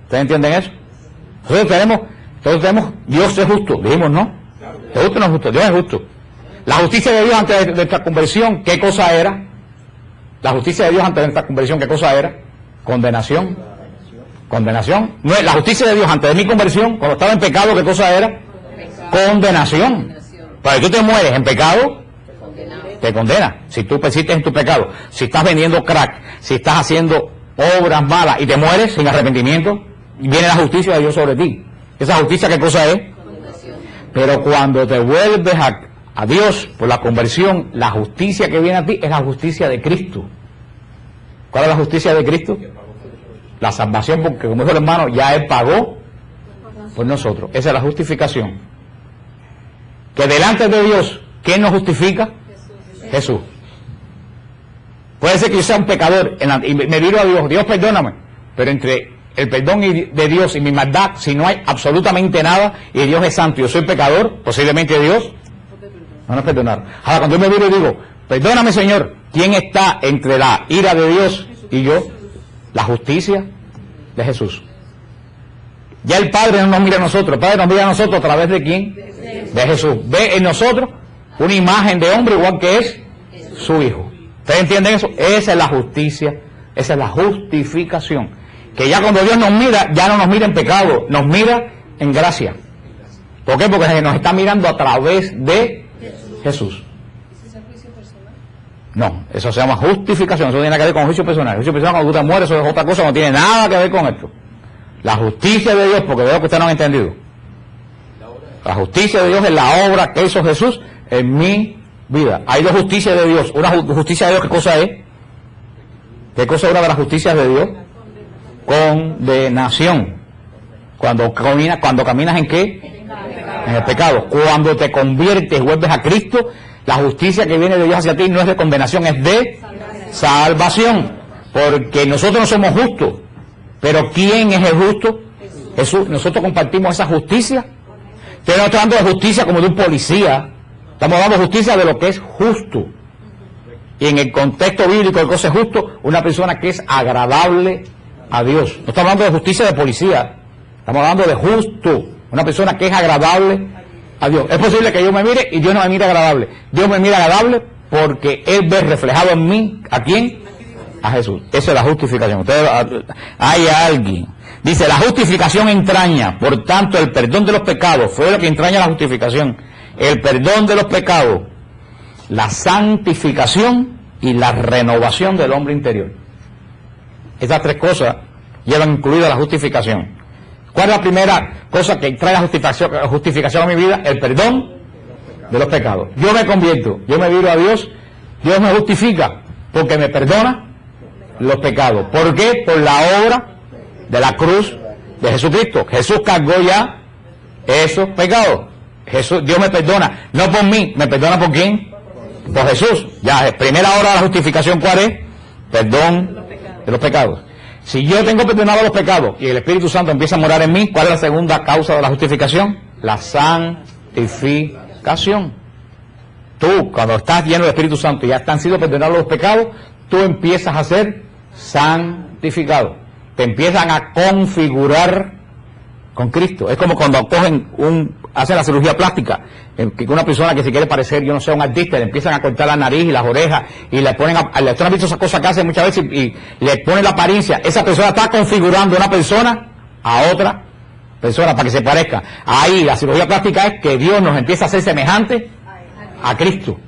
¿Ustedes entienden eso? Nosotros tenemos, Dios es justo, dijimos, ¿no? Es justo o no es justo, Dios es justo. La justicia de Dios antes de nuestra conversión, ¿qué cosa era? La justicia de Dios antes de nuestra conversión, ¿qué cosa era? Condenación. No, la justicia de Dios antes de mi conversión, cuando estaba en pecado, ¿qué cosa era? Condenación. Para que tú te mueres en pecado, te condena. Si tú persistes en tu pecado, si estás vendiendo crack, si estás haciendo obras malas y te mueres sin arrepentimiento, viene la justicia de Dios sobre ti. ¿Esa justicia qué cosa es? Pero cuando te vuelves a Dios por la conversión, la justicia que viene a ti es la justicia de Cristo. ¿Cuál es la justicia de Cristo? La salvación, porque como dijo el hermano, ya Él pagó por nosotros. Esa es la justificación. Que delante de Dios, ¿quién nos justifica? Jesús. Puede ser que yo sea un pecador y me digo a Dios, Dios perdóname, pero entre el perdón de Dios y mi maldad, si no hay absolutamente nada y Dios es santo y yo soy pecador, posiblemente Dios no nos perdonará. Ahora cuando yo me miro y digo, perdóname Señor, ¿quién está entre la ira de Dios y yo? La justicia de Jesús. Ya el Padre no nos mira a nosotros, el Padre nos mira a nosotros a través de ¿quién? De Jesús. Ve en nosotros una imagen de hombre igual que es su Hijo. ¿Ustedes entienden eso? Esa es la justicia, esa es la justificación. Que ya cuando Dios nos mira, ya no nos mira en pecado, nos mira en gracia. ¿Por qué? Porque nos está mirando a través de Jesús. No, eso se llama justificación, eso no tiene nada que ver con juicio personal. El juicio personal cuando tú te mueres, eso es otra cosa, no tiene nada que ver con esto. La justicia de Dios, porque veo que ustedes no han entendido. La justicia de Dios es la obra que hizo Jesús en mi vida. Hay dos justicias de Dios. Una justicia de Dios, ¿qué cosa es? ¿Qué cosa es una de las justicias de Dios? Condenación. Cuando caminas ¿en qué? En el pecado. Cuando te conviertes y vuelves a Cristo, la justicia que viene de Dios hacia ti no es de condenación, es de salvación. Porque nosotros no somos justos. Pero ¿quién es el justo? Jesús. Nosotros compartimos esa justicia. Pero no estamos hablando de justicia como de un policía. Estamos hablando de justicia de lo que es justo. Y en el contexto bíblico de cosa es justo, una persona que es agradable a Dios. No estamos hablando de justicia de policía. Estamos hablando de justo. Una persona que es agradable a Dios. Es posible que yo me mire y Dios no me mire agradable. Dios me mira agradable porque Él ve reflejado en mí, ¿a quién? A Jesús. Esa es la justificación. Ustedes, hay alguien. Dice, la justificación entraña, por tanto, el perdón de los pecados. Fue lo que entraña la justificación. El perdón de los pecados, la santificación y la renovación del hombre interior. Esas tres cosas llevan incluida la justificación. ¿Cuál es la primera cosa que trae la justificación a mi vida? El perdón de los pecados. Yo me convierto, yo me viro a Dios, Dios me justifica porque me perdona los pecados. ¿Por qué? Por la obra de la cruz de Jesucristo. Jesús cargó ya esos pecados. Dios me perdona, no por mí, me perdona por quién, por Jesús. Ya, primera hora de la justificación, ¿cuál es? Perdón de los pecados. Si yo tengo perdonado los pecados y el Espíritu Santo empieza a morar en mí, ¿cuál es la segunda causa de la justificación? La santificación. Tú, cuando estás lleno del Espíritu Santo y ya han sido perdonados los pecados, tú empiezas a ser santificado. Te empiezan a configurar con Cristo. Es como cuando hacen la cirugía plástica, que una persona que se quiere parecer, yo no sé, un artista, le empiezan a cortar la nariz y las orejas y le ponen, ¿le han visto esas cosas que hacen muchas veces? Y le ponen la apariencia. Esa persona está configurando una persona a otra persona para que se parezca. Ahí la cirugía plástica es que Dios nos empieza a hacer semejante a Cristo,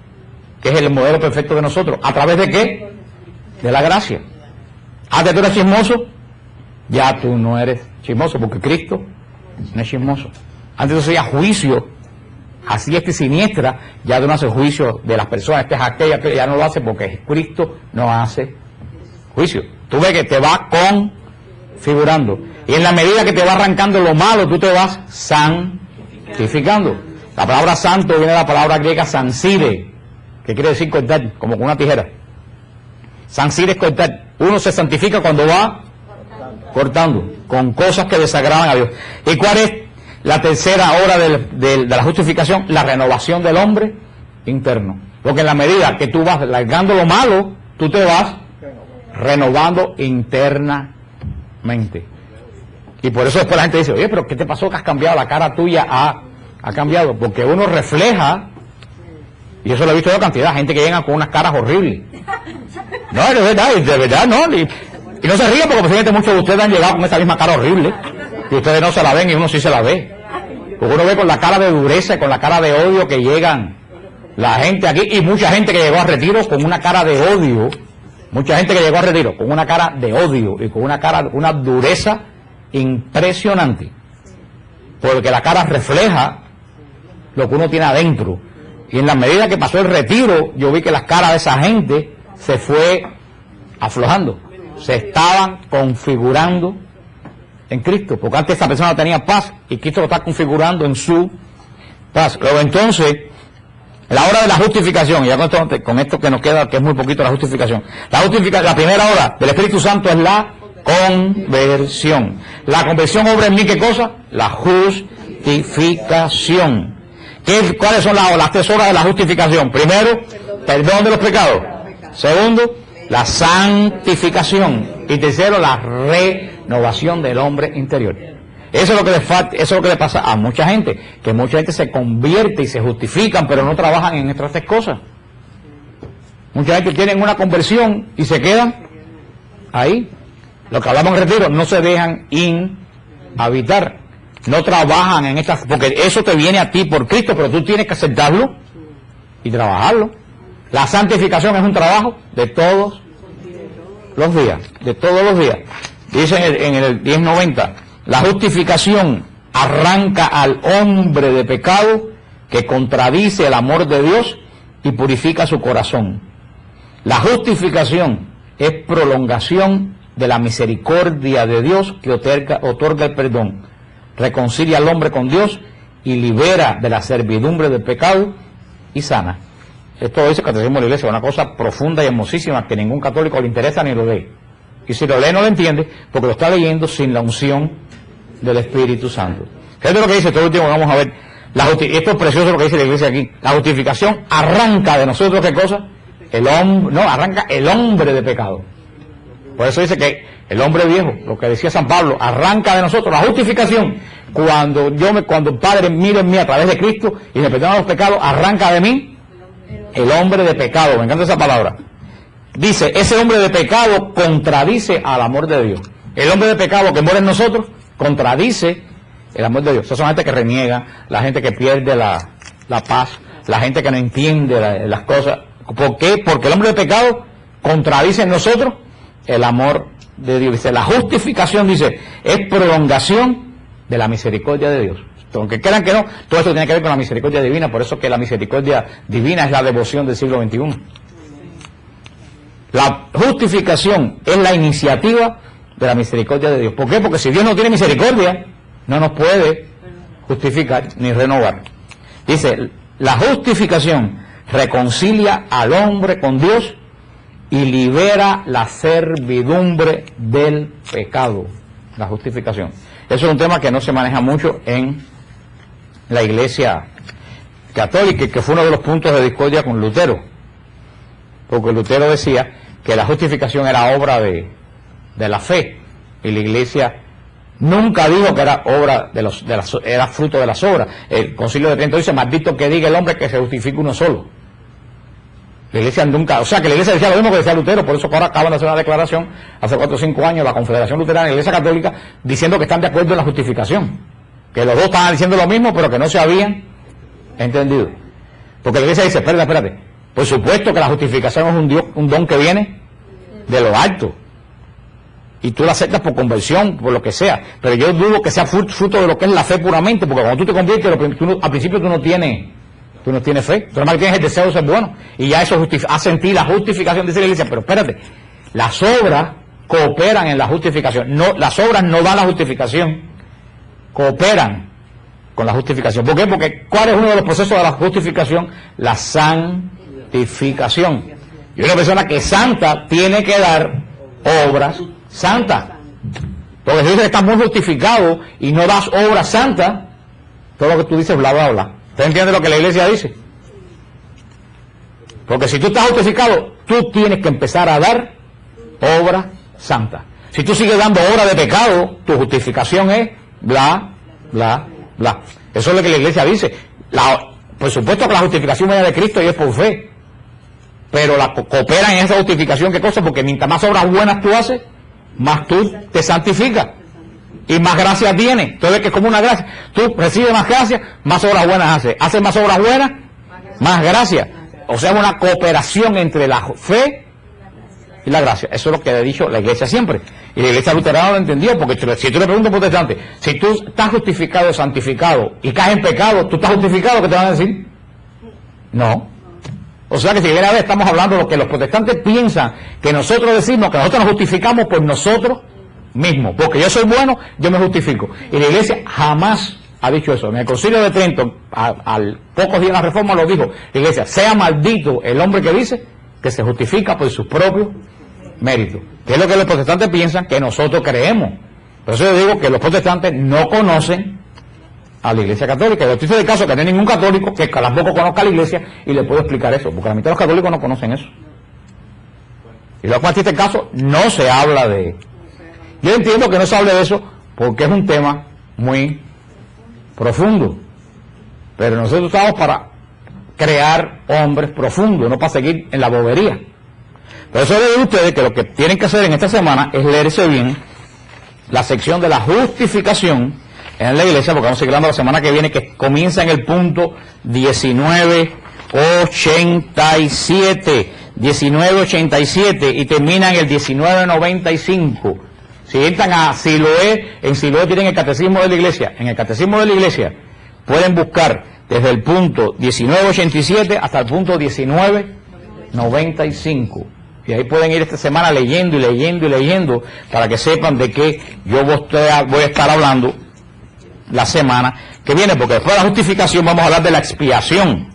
que es el modelo perfecto de nosotros. ¿A través de qué? De la gracia. Antes tú eres chismoso, ya tú no eres chismoso, porque Cristo no es chismoso. Antes tú hacías juicio, así siniestra, ya tú no haces juicio de las personas, aquella que ya no lo hace porque Cristo no hace juicio. Tú ves que te va configurando. Y en la medida que te va arrancando lo malo, tú te vas santificando. santificando. La palabra santo viene de la palabra griega sansire, que quiere decir cortar, como con una tijera. Sansire es cortar. Uno se santifica cuando va cortando, con cosas que desagradan a Dios. ¿Y cuál es la tercera hora de la justificación? La renovación del hombre interno. Porque en la medida que tú vas largando lo malo, tú te vas renovando internamente. Y por eso después la gente dice, oye, pero ¿qué te pasó que has cambiado? La cara tuya ha cambiado. Porque uno refleja, y eso lo he visto yo cantidad, gente que llega con unas caras horribles. No, de verdad, no. Y no se ríen porque posiblemente muchos de ustedes han llegado con esa misma cara horrible. Y ustedes no se la ven y uno sí se la ve. Porque uno ve con la cara de dureza y con la cara de odio que llegan la gente aquí. Y mucha gente que llegó a retiro con una cara de odio. Mucha gente que llegó a retiro con una cara de odio y con una dureza impresionante. Porque la cara refleja lo que uno tiene adentro. Y en la medida que pasó el retiro, yo vi que las caras de esa gente se fue aflojando. Se estaban configurando en Cristo, porque antes esta persona tenía paz y Cristo lo está configurando en su paz. Luego entonces, la hora de la justificación, y ya con esto que nos queda, que es muy poquito la justificación. La primera hora del Espíritu Santo es la conversión. La conversión obra en mí, ¿qué cosa? La justificación. ¿Cuáles son las 3 horas de la justificación? Primero, perdón de los pecados. Segundo, la santificación. Y tercero, la renovación del hombre interior. Eso es lo que le falta, eso es lo que le pasa a mucha gente, que mucha gente se convierte y se justifican, pero no trabajan en estas 3 cosas. Mucha gente tiene una conversión y se quedan ahí. Lo que hablamos en retiro, no se dejan inhabitar, no trabajan en estas, porque eso te viene a ti por Cristo, pero tú tienes que aceptarlo y trabajarlo. La santificación es un trabajo de todos los días, Dice en el 1090, la justificación arranca al hombre de pecado que contradice el amor de Dios y purifica su corazón. La justificación es prolongación de la misericordia de Dios que otorga el perdón, reconcilia al hombre con Dios y libera de la servidumbre del pecado y sana. Esto lo dice el Catecismo de la Iglesia, una cosa profunda y hermosísima que ningún católico le interesa ni lo lee. Y si lo lee no lo entiende porque lo está leyendo sin la unción del Espíritu Santo. ¿Qué es lo que dice? Todo último vamos a ver. Esto es precioso lo que dice la Iglesia aquí. La justificación arranca de nosotros, ¿qué cosa? Arranca el hombre de pecado. Por eso dice que el hombre viejo, lo que decía San Pablo, arranca de nosotros la justificación. Cuando el Padre mira en mí a través de Cristo y me perdona los pecados, arranca de mí el hombre de pecado. Me encanta esa palabra. Dice, ese hombre de pecado contradice al amor de Dios. El hombre de pecado que mora en nosotros contradice el amor de Dios. Esa son la gente que reniega, la gente que pierde la paz, la gente que no entiende las cosas. ¿Por qué? Porque el hombre de pecado contradice en nosotros el amor de Dios. Dice, la justificación, dice, es prolongación de la misericordia de Dios. Aunque crean que no, todo esto tiene que ver con la misericordia divina, por eso que la misericordia divina es la devoción del siglo XXI. La justificación es la iniciativa de la misericordia de Dios. ¿Por qué? Porque si Dios no tiene misericordia, no nos puede justificar ni renovar. Dice, la justificación reconcilia al hombre con Dios y libera la servidumbre del pecado. La justificación. Eso es un tema que no se maneja mucho en la Iglesia Católica, que fue uno de los puntos de discordia con Lutero. Porque Lutero decía que la justificación era obra de la fe, y la Iglesia nunca dijo que era obra era fruto de las obras. El Concilio de Trento dice, maldito que diga el hombre que se justifique uno solo. La Iglesia nunca, o sea que la Iglesia decía lo mismo que decía Lutero, por eso ahora acaban de hacer una declaración, hace 4 o 5 años, la Confederación Luterana y la Iglesia Católica, diciendo que están de acuerdo en la justificación, que los dos estaban diciendo lo mismo, pero que no se habían entendido. Porque la Iglesia dice, espérate, por supuesto que la justificación es un don que viene de lo alto, y tú la aceptas por conversión, por lo que sea, pero yo dudo que sea fruto de lo que es la fe puramente, porque cuando tú te conviertes, al principio tú no tienes fe, tú nada más que tienes el deseo de ser bueno, y ya eso hace en ti la justificación, dice la Iglesia. Pero espérate, las obras cooperan en la justificación, no, las obras no dan la justificación, cooperan con la justificación. ¿Por qué? Porque ¿cuál es uno de los procesos de la justificación? La santificación. Y una persona que es santa tiene que dar obras santas. Porque si dices que estás muy justificado y no das obras santas, todo lo que tú dices bla bla bla. ¿Usted entiende lo que la iglesia dice? Porque si tú estás justificado, tú tienes que empezar a dar obras santas. Si tú sigues dando obras de pecado, tu justificación es bla bla bla. Eso es lo que la iglesia dice. Por supuesto que la justificación viene de Cristo y es por fe. Pero cooperan en esa justificación, ¿qué cosa? Porque mientras más obras buenas tú haces, más tú te santificas. Y más gracia tienes. Entonces, que es como una gracia. Tú recibes más gracia, más obras buenas haces. Haces más obras buenas, más gracia. O sea, es una cooperación entre la fe y la gracia. Eso es lo que ha dicho la iglesia siempre. Y la iglesia luterana lo entendió, porque si tú le preguntas a un protestante, si tú estás justificado, santificado y caes en pecado, ¿tú estás justificado? ¿Qué te van a decir? No. O sea que si viene a ver, estamos hablando de lo que los protestantes piensan, que nosotros decimos que nosotros nos justificamos por nosotros mismos. Porque yo soy bueno, yo me justifico. Y la iglesia jamás ha dicho eso. En el Concilio de Trento, al pocos días de la Reforma, lo dijo la iglesia: sea maldito el hombre que dice que se justifica por sus propios méritos. Que es lo que los protestantes piensan que nosotros creemos. Por eso yo digo que los protestantes no conocen a la iglesia católica. Yo estoy de caso que no hay ningún católico que tampoco conozca a la iglesia y le puedo explicar eso, porque la mitad de los católicos no conocen eso. Y luego, en este caso, no se habla de... Yo entiendo que no se hable de eso porque es un tema muy profundo, pero nosotros estamos para crear hombres profundos, no para seguir en la bobería. Por eso les digo a ustedes que lo que tienen que hacer en esta semana es leerse bien la sección de la justificación en la iglesia, porque vamos a seguir hablando la semana que viene, que comienza en el punto 1987 y termina en el 1995. Si entran a Siloé, en Siloé tienen el catecismo de la iglesia. En el catecismo de la iglesia pueden buscar desde el punto 1987 hasta el punto 1995. Y ahí pueden ir esta semana leyendo y leyendo y leyendo para que sepan de qué yo voy a estar hablando la semana que viene, porque después de la justificación vamos a hablar de la expiación,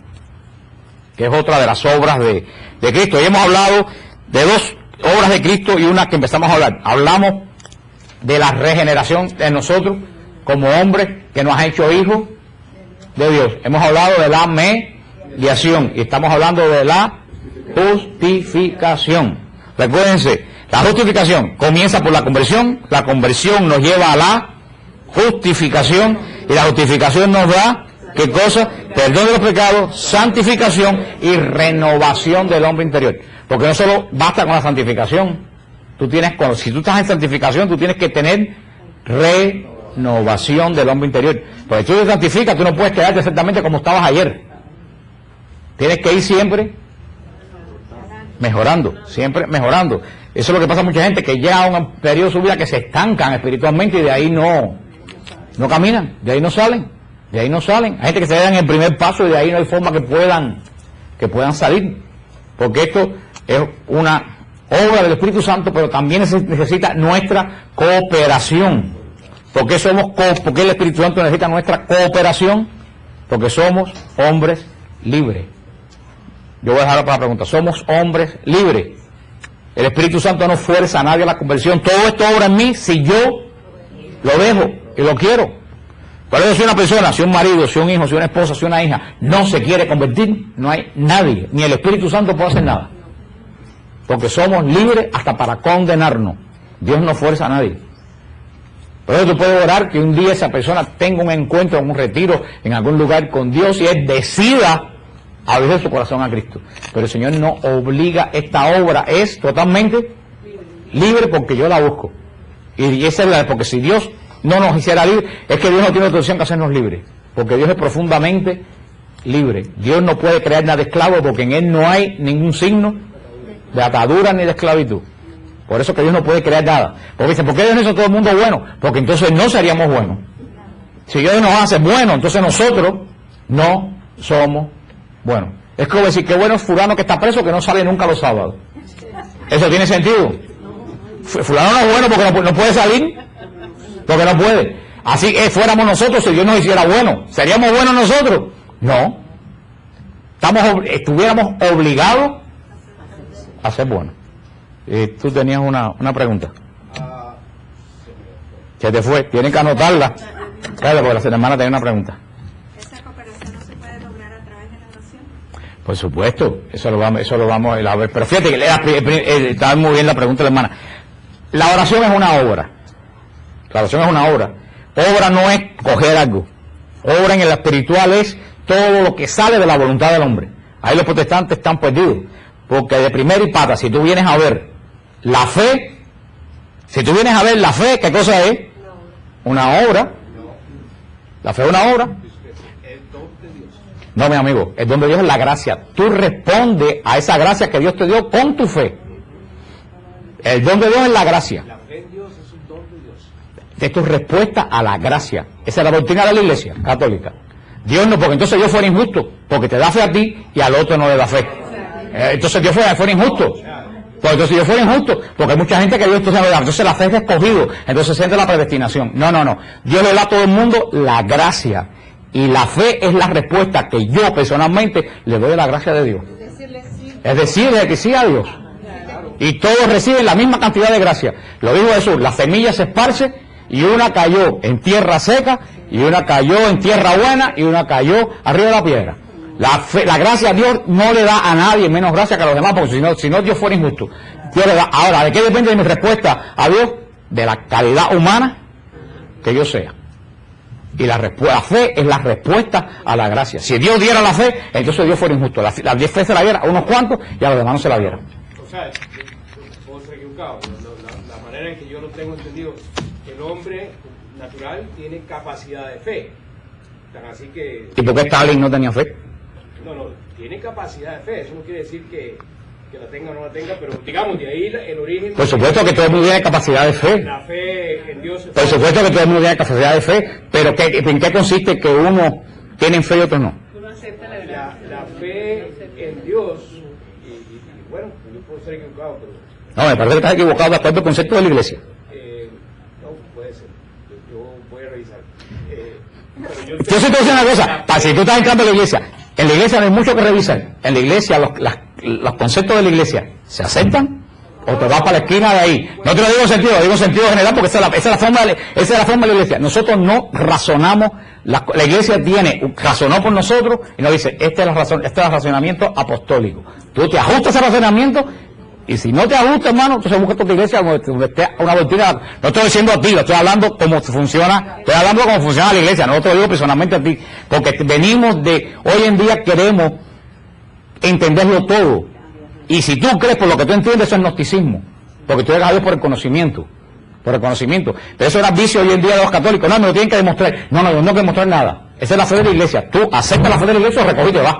que es otra de las obras de Cristo. Y hemos hablado de dos obras de Cristo y una que empezamos a hablar. Hablamos de la regeneración de nosotros como hombres que nos ha hecho hijos de Dios. Hemos hablado de la mediación y estamos hablando de la justificación. Recuérdense, la justificación comienza por la conversión nos lleva a la justificación y la justificación nos da, ¿qué cosa? Perdón de los pecados, santificación y renovación del hombre interior. Porque no solo basta con la santificación, si tú estás en santificación, tú tienes que tener renovación del hombre interior. Porque si tú te santificas, tú no puedes quedarte exactamente como estabas ayer. Tienes que ir siempre mejorando, siempre mejorando. Eso es lo que pasa a mucha gente, que llega a un periodo de su vida que se estancan espiritualmente y de ahí no caminan, de ahí no salen. Hay gente que se queda en el primer paso y de ahí no hay forma que puedan salir. Porque esto es una obra del Espíritu Santo, pero también necesita nuestra cooperación. ¿Por qué el Espíritu Santo necesita nuestra cooperación? Porque somos hombres libres. Yo voy a dejar para la pregunta. Somos hombres libres. El Espíritu Santo no fuerza a nadie a la conversión. Todo esto obra en mí si yo lo dejo y lo quiero. Por eso, si una persona, si un marido, si un hijo, si una esposa, si una hija no se quiere convertir, no hay nadie, ni el Espíritu Santo puede hacer nada. Porque somos libres hasta para condenarnos. Dios no fuerza a nadie. Por eso tú puedes orar que un día esa persona tenga un encuentro, un retiro en algún lugar con Dios y él decida abrir su corazón a Cristo. Pero el Señor no obliga, esta obra es totalmente libre porque yo la busco. Y esa es la, porque si Dios no nos hiciera libres, es que Dios no tiene otra opción que hacernos libres. Porque Dios es profundamente libre. Dios no puede crear nada de esclavo porque en Él no hay ningún signo de atadura ni de esclavitud. Por eso que Dios no puede crear nada. Porque dice, ¿por qué Dios hizo todo el mundo bueno? Porque entonces no seríamos buenos. Si Dios nos hace buenos, entonces nosotros no somos buenos. Es como decir, qué bueno es fulano que está preso que no sale nunca los sábados. ¿Eso tiene sentido? Fulano no es bueno porque no puede salir, porque no puede. Así que fuéramos nosotros si Dios nos hiciera bueno. ¿Seríamos buenos nosotros? No. Estuviéramos obligados a ser buenos. Tú tenías una pregunta. Se te fue. Tienen que anotarla. Claro, porque la hermana tenía una pregunta. ¿Esa cooperación no se puede lograr a través de la oración? Por supuesto, eso lo vamos a ver. Pero fíjate que está muy bien la pregunta de la hermana. La oración es una obra. La oración es una obra. Obra no es coger algo. Obra en el espiritual es todo lo que sale de la voluntad del hombre. Ahí los protestantes están perdidos. Porque de primera y pata, si tú vienes a ver la fe, ¿qué cosa es? Una obra. La fe es una obra. No, mi amigo, el don de Dios es la gracia. Tú respondes a esa gracia que Dios te dio con tu fe. El don de Dios es la gracia. La fe en Dios es un don de Dios. Es tu respuesta a la gracia. Esa es la doctrina de la Iglesia católica. Dios no, porque entonces Dios fuera injusto, porque te da fe a ti y al otro no le da fe. Entonces Dios fuera injusto. Pues entonces Dios fuera injusto, porque hay mucha gente que Dios entonces la fe es de escogido, entonces siente la predestinación. No. Dios le da a todo el mundo la gracia. Y la fe es la respuesta que yo personalmente le doy a la gracia de Dios. Es decirle que sí a Dios. Y todos reciben la misma cantidad de gracia. Lo dijo Jesús, la semilla se esparce y una cayó en tierra seca, y una cayó en tierra buena, y una cayó arriba de la piedra. La gracia a Dios no le da a nadie menos gracia que a los demás, porque si no Dios fuera injusto. Dios le da. Ahora, ¿de qué depende de mi respuesta a Dios? De la calidad humana que yo sea. Y la fe es la respuesta a la gracia. Si Dios diera la fe, entonces Dios fuera injusto. La fe se la diera a unos cuantos y a los demás no se la diera. O sea, puedo ser equivocado. La manera en que yo lo tengo entendido, el hombre natural tiene capacidad de fe. Tan así que... ¿Y por qué Stalin no tenía fe? No, tiene capacidad de fe. Eso no quiere decir que la tenga o no la tenga, pero digamos, de ahí el origen... Por supuesto que todo el mundo tiene capacidad de fe. La fe en Dios... Por supuesto que todo el mundo tiene capacidad de fe, pero ¿en qué consiste que uno tiene fe y otros no? Uno acepta la gracia. La fe en Dios, y bueno, yo puedo ser equivocado, pero... No, me parece que estás equivocado de acuerdo al concepto de la Iglesia. No, puede ser. Yo voy a revisar. Yo sí te voy a decir una cosa, si tú estás entrando a la Iglesia, en la Iglesia no hay mucho que revisar. En la Iglesia, los conceptos de la Iglesia, ¿se aceptan? ¿O te vas para la esquina de ahí? No te lo digo en sentido, lo digo en sentido general, porque esa es la forma de la Iglesia. Nosotros no razonamos, la Iglesia razonó por nosotros y nos dice, este es el razonamiento apostólico. Tú te ajustas a ese razonamiento, y si no te ajustas, hermano, entonces busca tu iglesia donde esté una doctrina. No estoy diciendo a ti, lo estoy hablando cómo funciona la iglesia, no te lo digo personalmente a ti, porque venimos hoy en día queremos entenderlo todo. Y si tú crees por lo que tú entiendes, eso es gnosticismo, porque tú llegas a Dios por el conocimiento. Pero eso era vicio hoy en día de los católicos. No, me lo tienen que demostrar. No hay que demostrar nada. Esa es la fe de la iglesia. Tú aceptas la fe de la iglesia, recogí y te vas.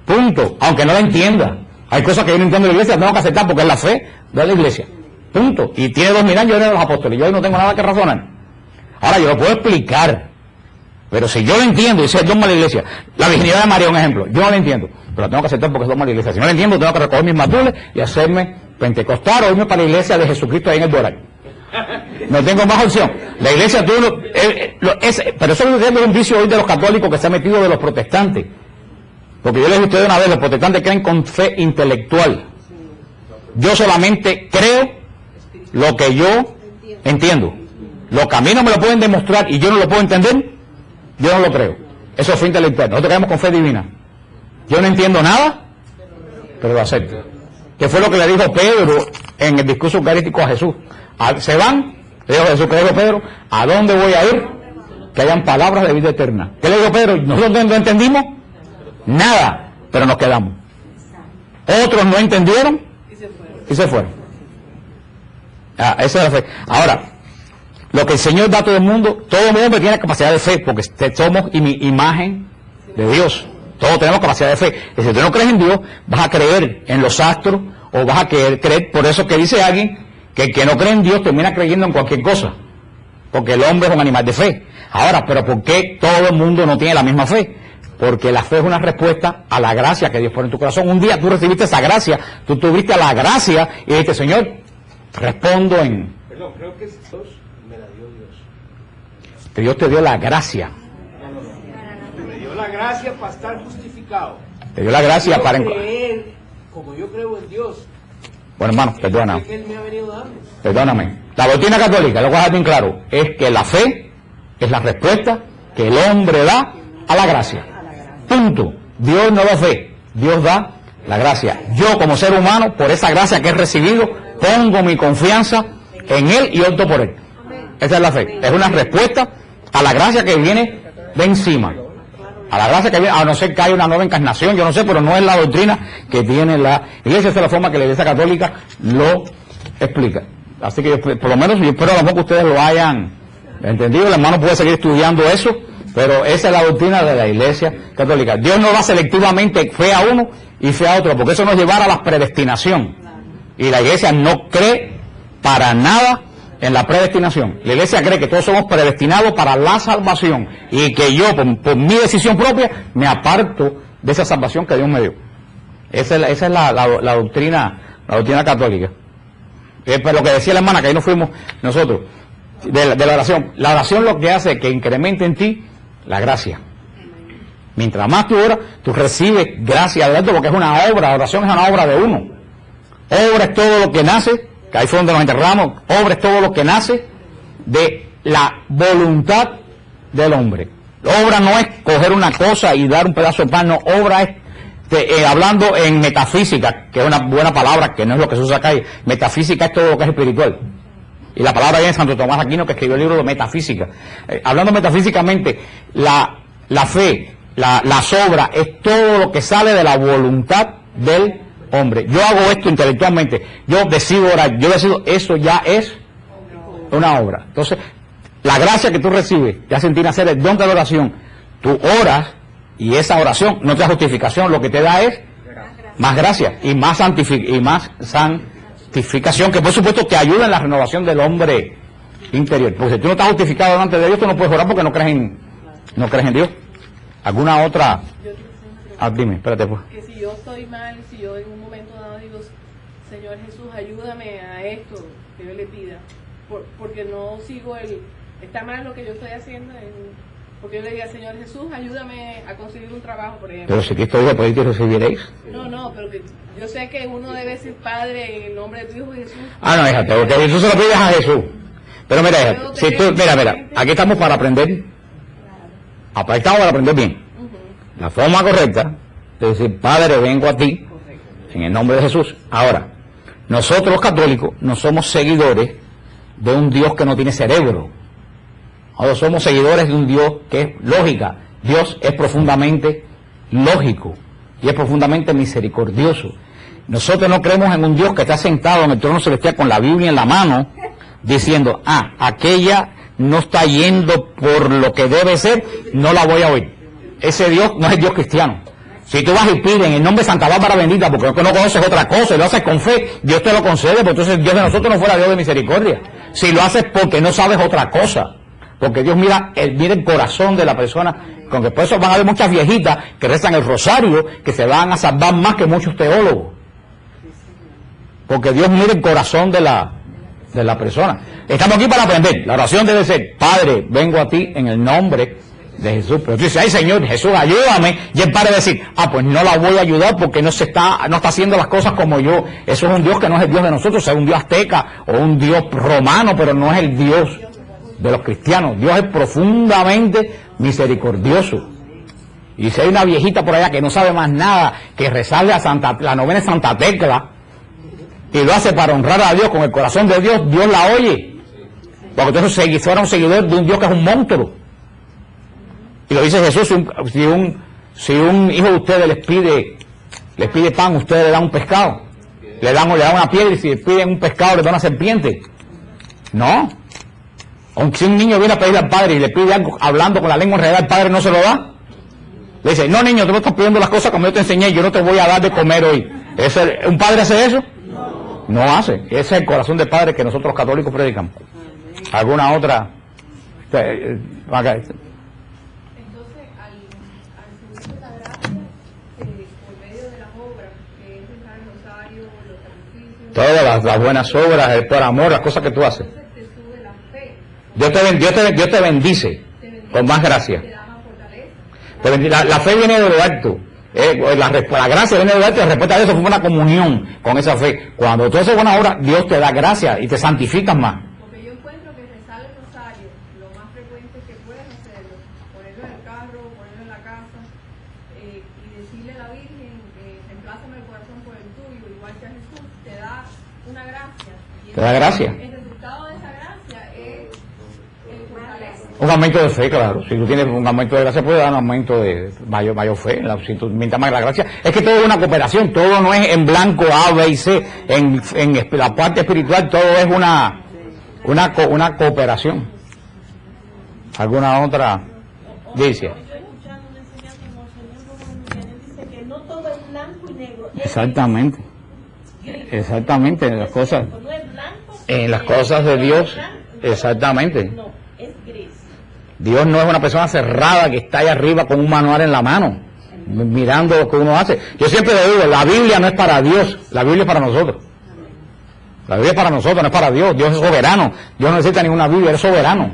Punto. Aunque no la entiendas. Hay cosas que yo no entiendo de la iglesia, tengo que aceptar porque es la fe de la iglesia. Punto. Y tiene 2000 años, yo era de los apóstoles. Yo hoy no tengo nada que razonar. Ahora, yo lo puedo explicar. Pero si yo lo entiendo, y ese es el dogma de la iglesia. La virginidad de María, un ejemplo. Yo no lo entiendo. Pero la tengo que aceptar porque es dogma de la iglesia. Si no lo entiendo, tengo que recoger mis matules y hacerme pentecostal o irme para la iglesia de Jesucristo ahí en el Doral. No tengo más opción. La iglesia, pero eso es un vicio hoy de los católicos que se ha metido de los protestantes. Porque yo les dije a ustedes una vez, los protestantes creen con fe intelectual. Yo solamente creo lo que yo entiendo. Lo que a mí no me lo pueden demostrar y yo no lo puedo entender, yo no lo creo. Eso es fe intelectual. Nosotros creemos con fe divina. Yo no entiendo nada, pero lo acepto. Que fue lo que le dijo Pedro en el discurso eucarístico a Jesús. Se van, le dijo Jesús, que le dijo Pedro, ¿a dónde voy a ir? Que hayan palabras de vida eterna. ¿Qué le dijo Pedro? ¿Nosotros no entendimos? Nada, pero nos quedamos. Otros no entendieron y se fueron. Esa es la fe. Ahora, lo que el Señor da a todo el mundo hombre tiene capacidad de fe, porque somos imagen de Dios. Todos tenemos capacidad de fe. Y si tú no crees en Dios, vas a creer en los astros, o vas a creer, por eso que dice alguien, que el que no cree en Dios termina creyendo en cualquier cosa. Porque el hombre es un animal de fe. Ahora, ¿pero por qué todo el mundo no tiene la misma fe? Porque la fe es una respuesta a la gracia que Dios pone en tu corazón. Un día tú recibiste esa gracia, tú tuviste la gracia y dijiste, Señor, respondo en... Perdón, creo que Dios me la dio Dios. que Dios te dio la gracia. Me dio la gracia para estar justificado. Te dio la gracia Yo para... creer, como yo creo en Dios, Bueno, hermano, perdona. que Él me ha venido dando. Perdóname. La doctrina católica, lo voy a dejar bien claro, es que la fe es la respuesta que el hombre da a la gracia. Punto. Dios no da fe, Dios da la gracia. Yo como ser humano, por esa gracia que he recibido, pongo mi confianza en Él y opto por Él. Esa es la fe. Es una respuesta a la gracia que viene de encima. A la gracia que viene, a no ser que haya una nueva encarnación, yo no sé, pero no es la doctrina que tiene la Iglesia. Esa es la forma que la Iglesia Católica lo explica. Así que yo, por lo menos yo espero a lo mejor que ustedes lo hayan entendido. El hermano puede seguir estudiando eso, pero esa es la doctrina de la Iglesia Católica. Dios no da selectivamente fe a uno y fe a otro, porque eso nos llevará a la predestinación. Y la Iglesia no cree para nada en la predestinación. La Iglesia cree que todos somos predestinados para la salvación y que yo, por mi decisión propia, me aparto de esa salvación que Dios me dio. Esa es la doctrina católica. Pero lo que decía la hermana, que ahí nos fuimos nosotros, de la oración. La oración lo que hace es que incremente en ti la gracia. Mientras más tú oras, tú recibes gracia de esto, porque es una obra. La oración es una obra de uno. Obra es todo lo que nace, que ahí fue donde nos enterramos. Obra es todo lo que nace de la voluntad del hombre. Obra no es coger una cosa y dar un pedazo de pan, no. Obra es, hablando en metafísica, que es una buena palabra, que no es lo que se usa acá, metafísica es todo lo que es espiritual. Y la palabra viene de Santo Tomás Aquino, que escribió el libro de Metafísica. Hablando metafísicamente, la fe, las obras, es todo lo que sale de la voluntad del hombre. Yo hago esto intelectualmente, yo decido orar, yo decido, eso ya es una obra. Entonces, la gracia que tú recibes, ya sentir hacer el don de la oración, tú oras, y esa oración no te da justificación, lo que te da es más gracia y más santificación, que por supuesto te ayuda en la renovación del hombre interior. Porque si tú no estás justificado delante de Dios, tú no puedes orar porque no crees en Dios. ¿Alguna otra? Dime, espérate pues. Que si yo estoy mal, si yo en un momento dado digo, Señor Jesús, ayúdame a esto que yo le pida, porque no sigo está mal lo que yo estoy haciendo, porque yo le diga, Señor Jesús, ayúdame a conseguir un trabajo, por ejemplo. Pero si Cristo dijo, podéis que recibiréis. No, pero que yo sé que uno debe ser padre en el nombre de tu Hijo Jesús. No, fíjate, porque Jesús se lo pides a Jesús. Pero mira, hija, si tú, mira, aquí estamos para aprender. Estamos para aprender bien. La forma correcta de decir, Padre, vengo a ti en el nombre de Jesús. Ahora, nosotros los católicos no somos seguidores de un Dios que no tiene cerebro. Ahora somos seguidores de un Dios que es lógica. Dios es profundamente lógico y es profundamente misericordioso. Nosotros no creemos en un Dios que está sentado en el trono celestial con la Biblia en la mano, diciendo, aquella no está yendo por lo que debe ser, no la voy a oír. Ese Dios no es Dios cristiano. Si tú vas y pides en el nombre de Santa Bárbara bendita, porque no conoces otra cosa y lo haces con fe, Dios te lo concede, porque entonces Dios de nosotros no fuera Dios de misericordia. Si lo haces porque no sabes otra cosa, porque Dios mira el corazón de la persona, con que por eso van a haber muchas viejitas que rezan el rosario, que se van a salvar más que muchos teólogos. Porque Dios mira el corazón de la persona. Estamos aquí para aprender. La oración debe ser, Padre, vengo a ti en el nombre de Jesús. Pero tú dices, ay Señor, Jesús, ayúdame. Y el Padre decir, pues no la voy a ayudar porque no está haciendo las cosas como yo. Eso es un Dios que no es el Dios de nosotros, es un Dios azteca o un Dios romano, pero no es el Dios de los cristianos. Dios es profundamente misericordioso. Y si hay una viejita por allá que no sabe más nada que rezarle a la novena de Santa Tecla y lo hace para honrar a Dios con el corazón de Dios, Dios la oye. Porque entonces fuera un seguidor de un Dios que es un monstruo. Y lo dice Jesús, si un hijo de ustedes les pide pan, ustedes le dan un pescado. Le dan una piedra, y si les piden un pescado, le dan una serpiente. No. Aunque si un niño viene a pedirle al padre y le pide algo hablando con la lengua enredada, el padre no se lo da. Le dice, no niño, tú no estás pidiendo las cosas como yo te enseñé, yo no te voy a dar de comer hoy. ¿Un padre hace eso? No hace. Ese es el corazón del padre que nosotros los católicos predicamos. ¿Alguna otra? Entonces, al servicio de la gracia, por medio de las obras, que es rezar el rosario, los sacrificios, Todas las buenas obras, el por amor, las cosas que tú haces. entonces te sube la fe. Dios te bendice. Con más gracia. te da más fortaleza. Pero la fe viene de lo alto. La gracia viene de lo alto y la respuesta de eso fue una comunión con esa fe. Cuando tú haces buena obra, Dios te da gracia y te santificas más. Porque yo encuentro que rezar el rosario, lo más frecuente que puedes hacerlo, ponerlo en el carro, ponerlo en la casa, y decirle a la Virgen, reemplázame el corazón por el tuyo, igual que a Jesús, te da una gracia. Y Te da gracia. El resultado de esa gracia es el fortaleza. Un aumento de fe, claro. Si tú tienes un aumento de gracia, puede dar un aumento de mayor fe. Si tú mientras más la gracia. Es que todo es una cooperación. Todo no es en blanco, A, B y C. En la parte espiritual todo es una cooperación. ¿Alguna otra? Dice. Yo escuchando una enseñanza como el señor Román, dice que no todo es blanco y negro. Exactamente. Exactamente. En las cosas. No es blanco. En las cosas de Dios. Exactamente. No, es gris. Dios no es una persona cerrada que está ahí arriba con un manual en la mano, mirando lo que uno hace. Yo siempre le digo, la Biblia no es para Dios, la Biblia es para nosotros. La Biblia es para nosotros, no es para Dios. Dios es soberano. Dios no necesita ninguna Biblia, es soberano.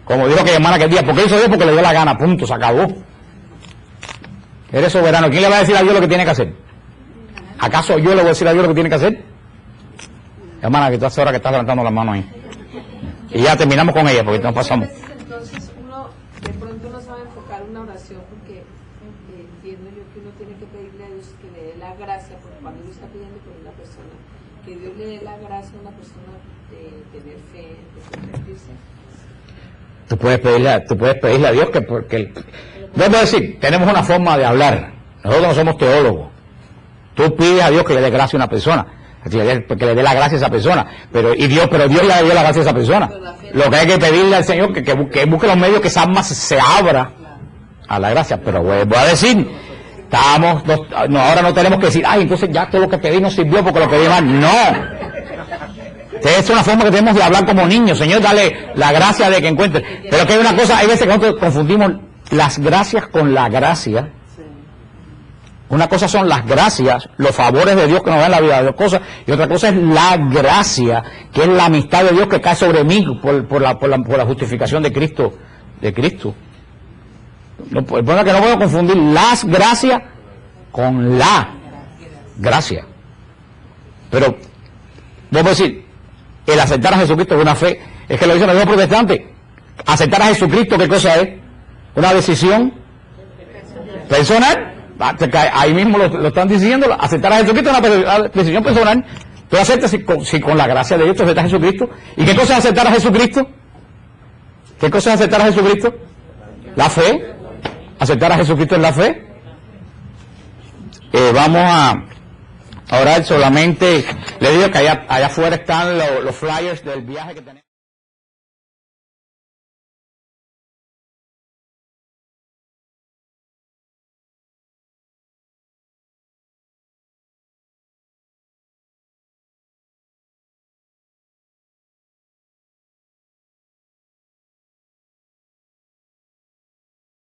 Como dijo aquella hermana aquel día, ¿por qué hizo Dios? Porque le dio la gana, punto, se acabó. Eres soberano. ¿Quién le va a decir a Dios lo que tiene que hacer? ¿Acaso yo le voy a decir a Dios lo que tiene que hacer? Hermana, que tú hace hora que estás levantando las manos ahí. Y ya terminamos con ella, porque nos pasamos. Entonces uno de pronto no sabe enfocar una oración porque entiendo yo que uno tiene que pedirle a Dios que le dé la gracia, porque cuando uno está pidiendo por una persona, que Dios le dé la gracia a una persona de tener fe, de convertirse. Tú puedes pedirle a Dios que porque debo decir, tenemos una forma de hablar. Nosotros no somos teólogos. Tú pides a Dios que le dé gracia a una persona, que le dé la gracia a esa persona, pero Dios le dio la gracia a esa persona. Lo que hay que pedirle al Señor que busque los medios que esa alma se abra a la gracia. Pero vuelvo a decir, ahora no tenemos que decir, ay, entonces ya todo lo que pedí no sirvió porque lo pedí mal. No. Es una forma que tenemos de hablar como niños. Señor, dale la gracia de que encuentre. Pero que hay una cosa, hay veces que nosotros confundimos las gracias con la gracia. Una cosa son las gracias, los favores de Dios que nos dan en la vida de dos cosas, y otra cosa es la gracia, que es la amistad de Dios que cae sobre mí por la justificación de Cristo. No, el problema es que no puedo confundir las gracias con la gracia. Pero, vamos a decir, el aceptar a Jesucristo es una fe. Es que lo dicen los mismos protestantes. Aceptar a Jesucristo, ¿qué cosa es? Una decisión personal. Ahí mismo lo están diciendo. Aceptar a Jesucristo es una decisión personal. Tú aceptas si con la gracia de Dios tú aceptas a Jesucristo. ¿Y qué cosa es aceptar a Jesucristo? ¿Qué cosa es aceptar a Jesucristo? La fe. Aceptar a Jesucristo es la fe. Vamos a orar solamente. Le digo que allá afuera están los flyers del viaje que tenemos.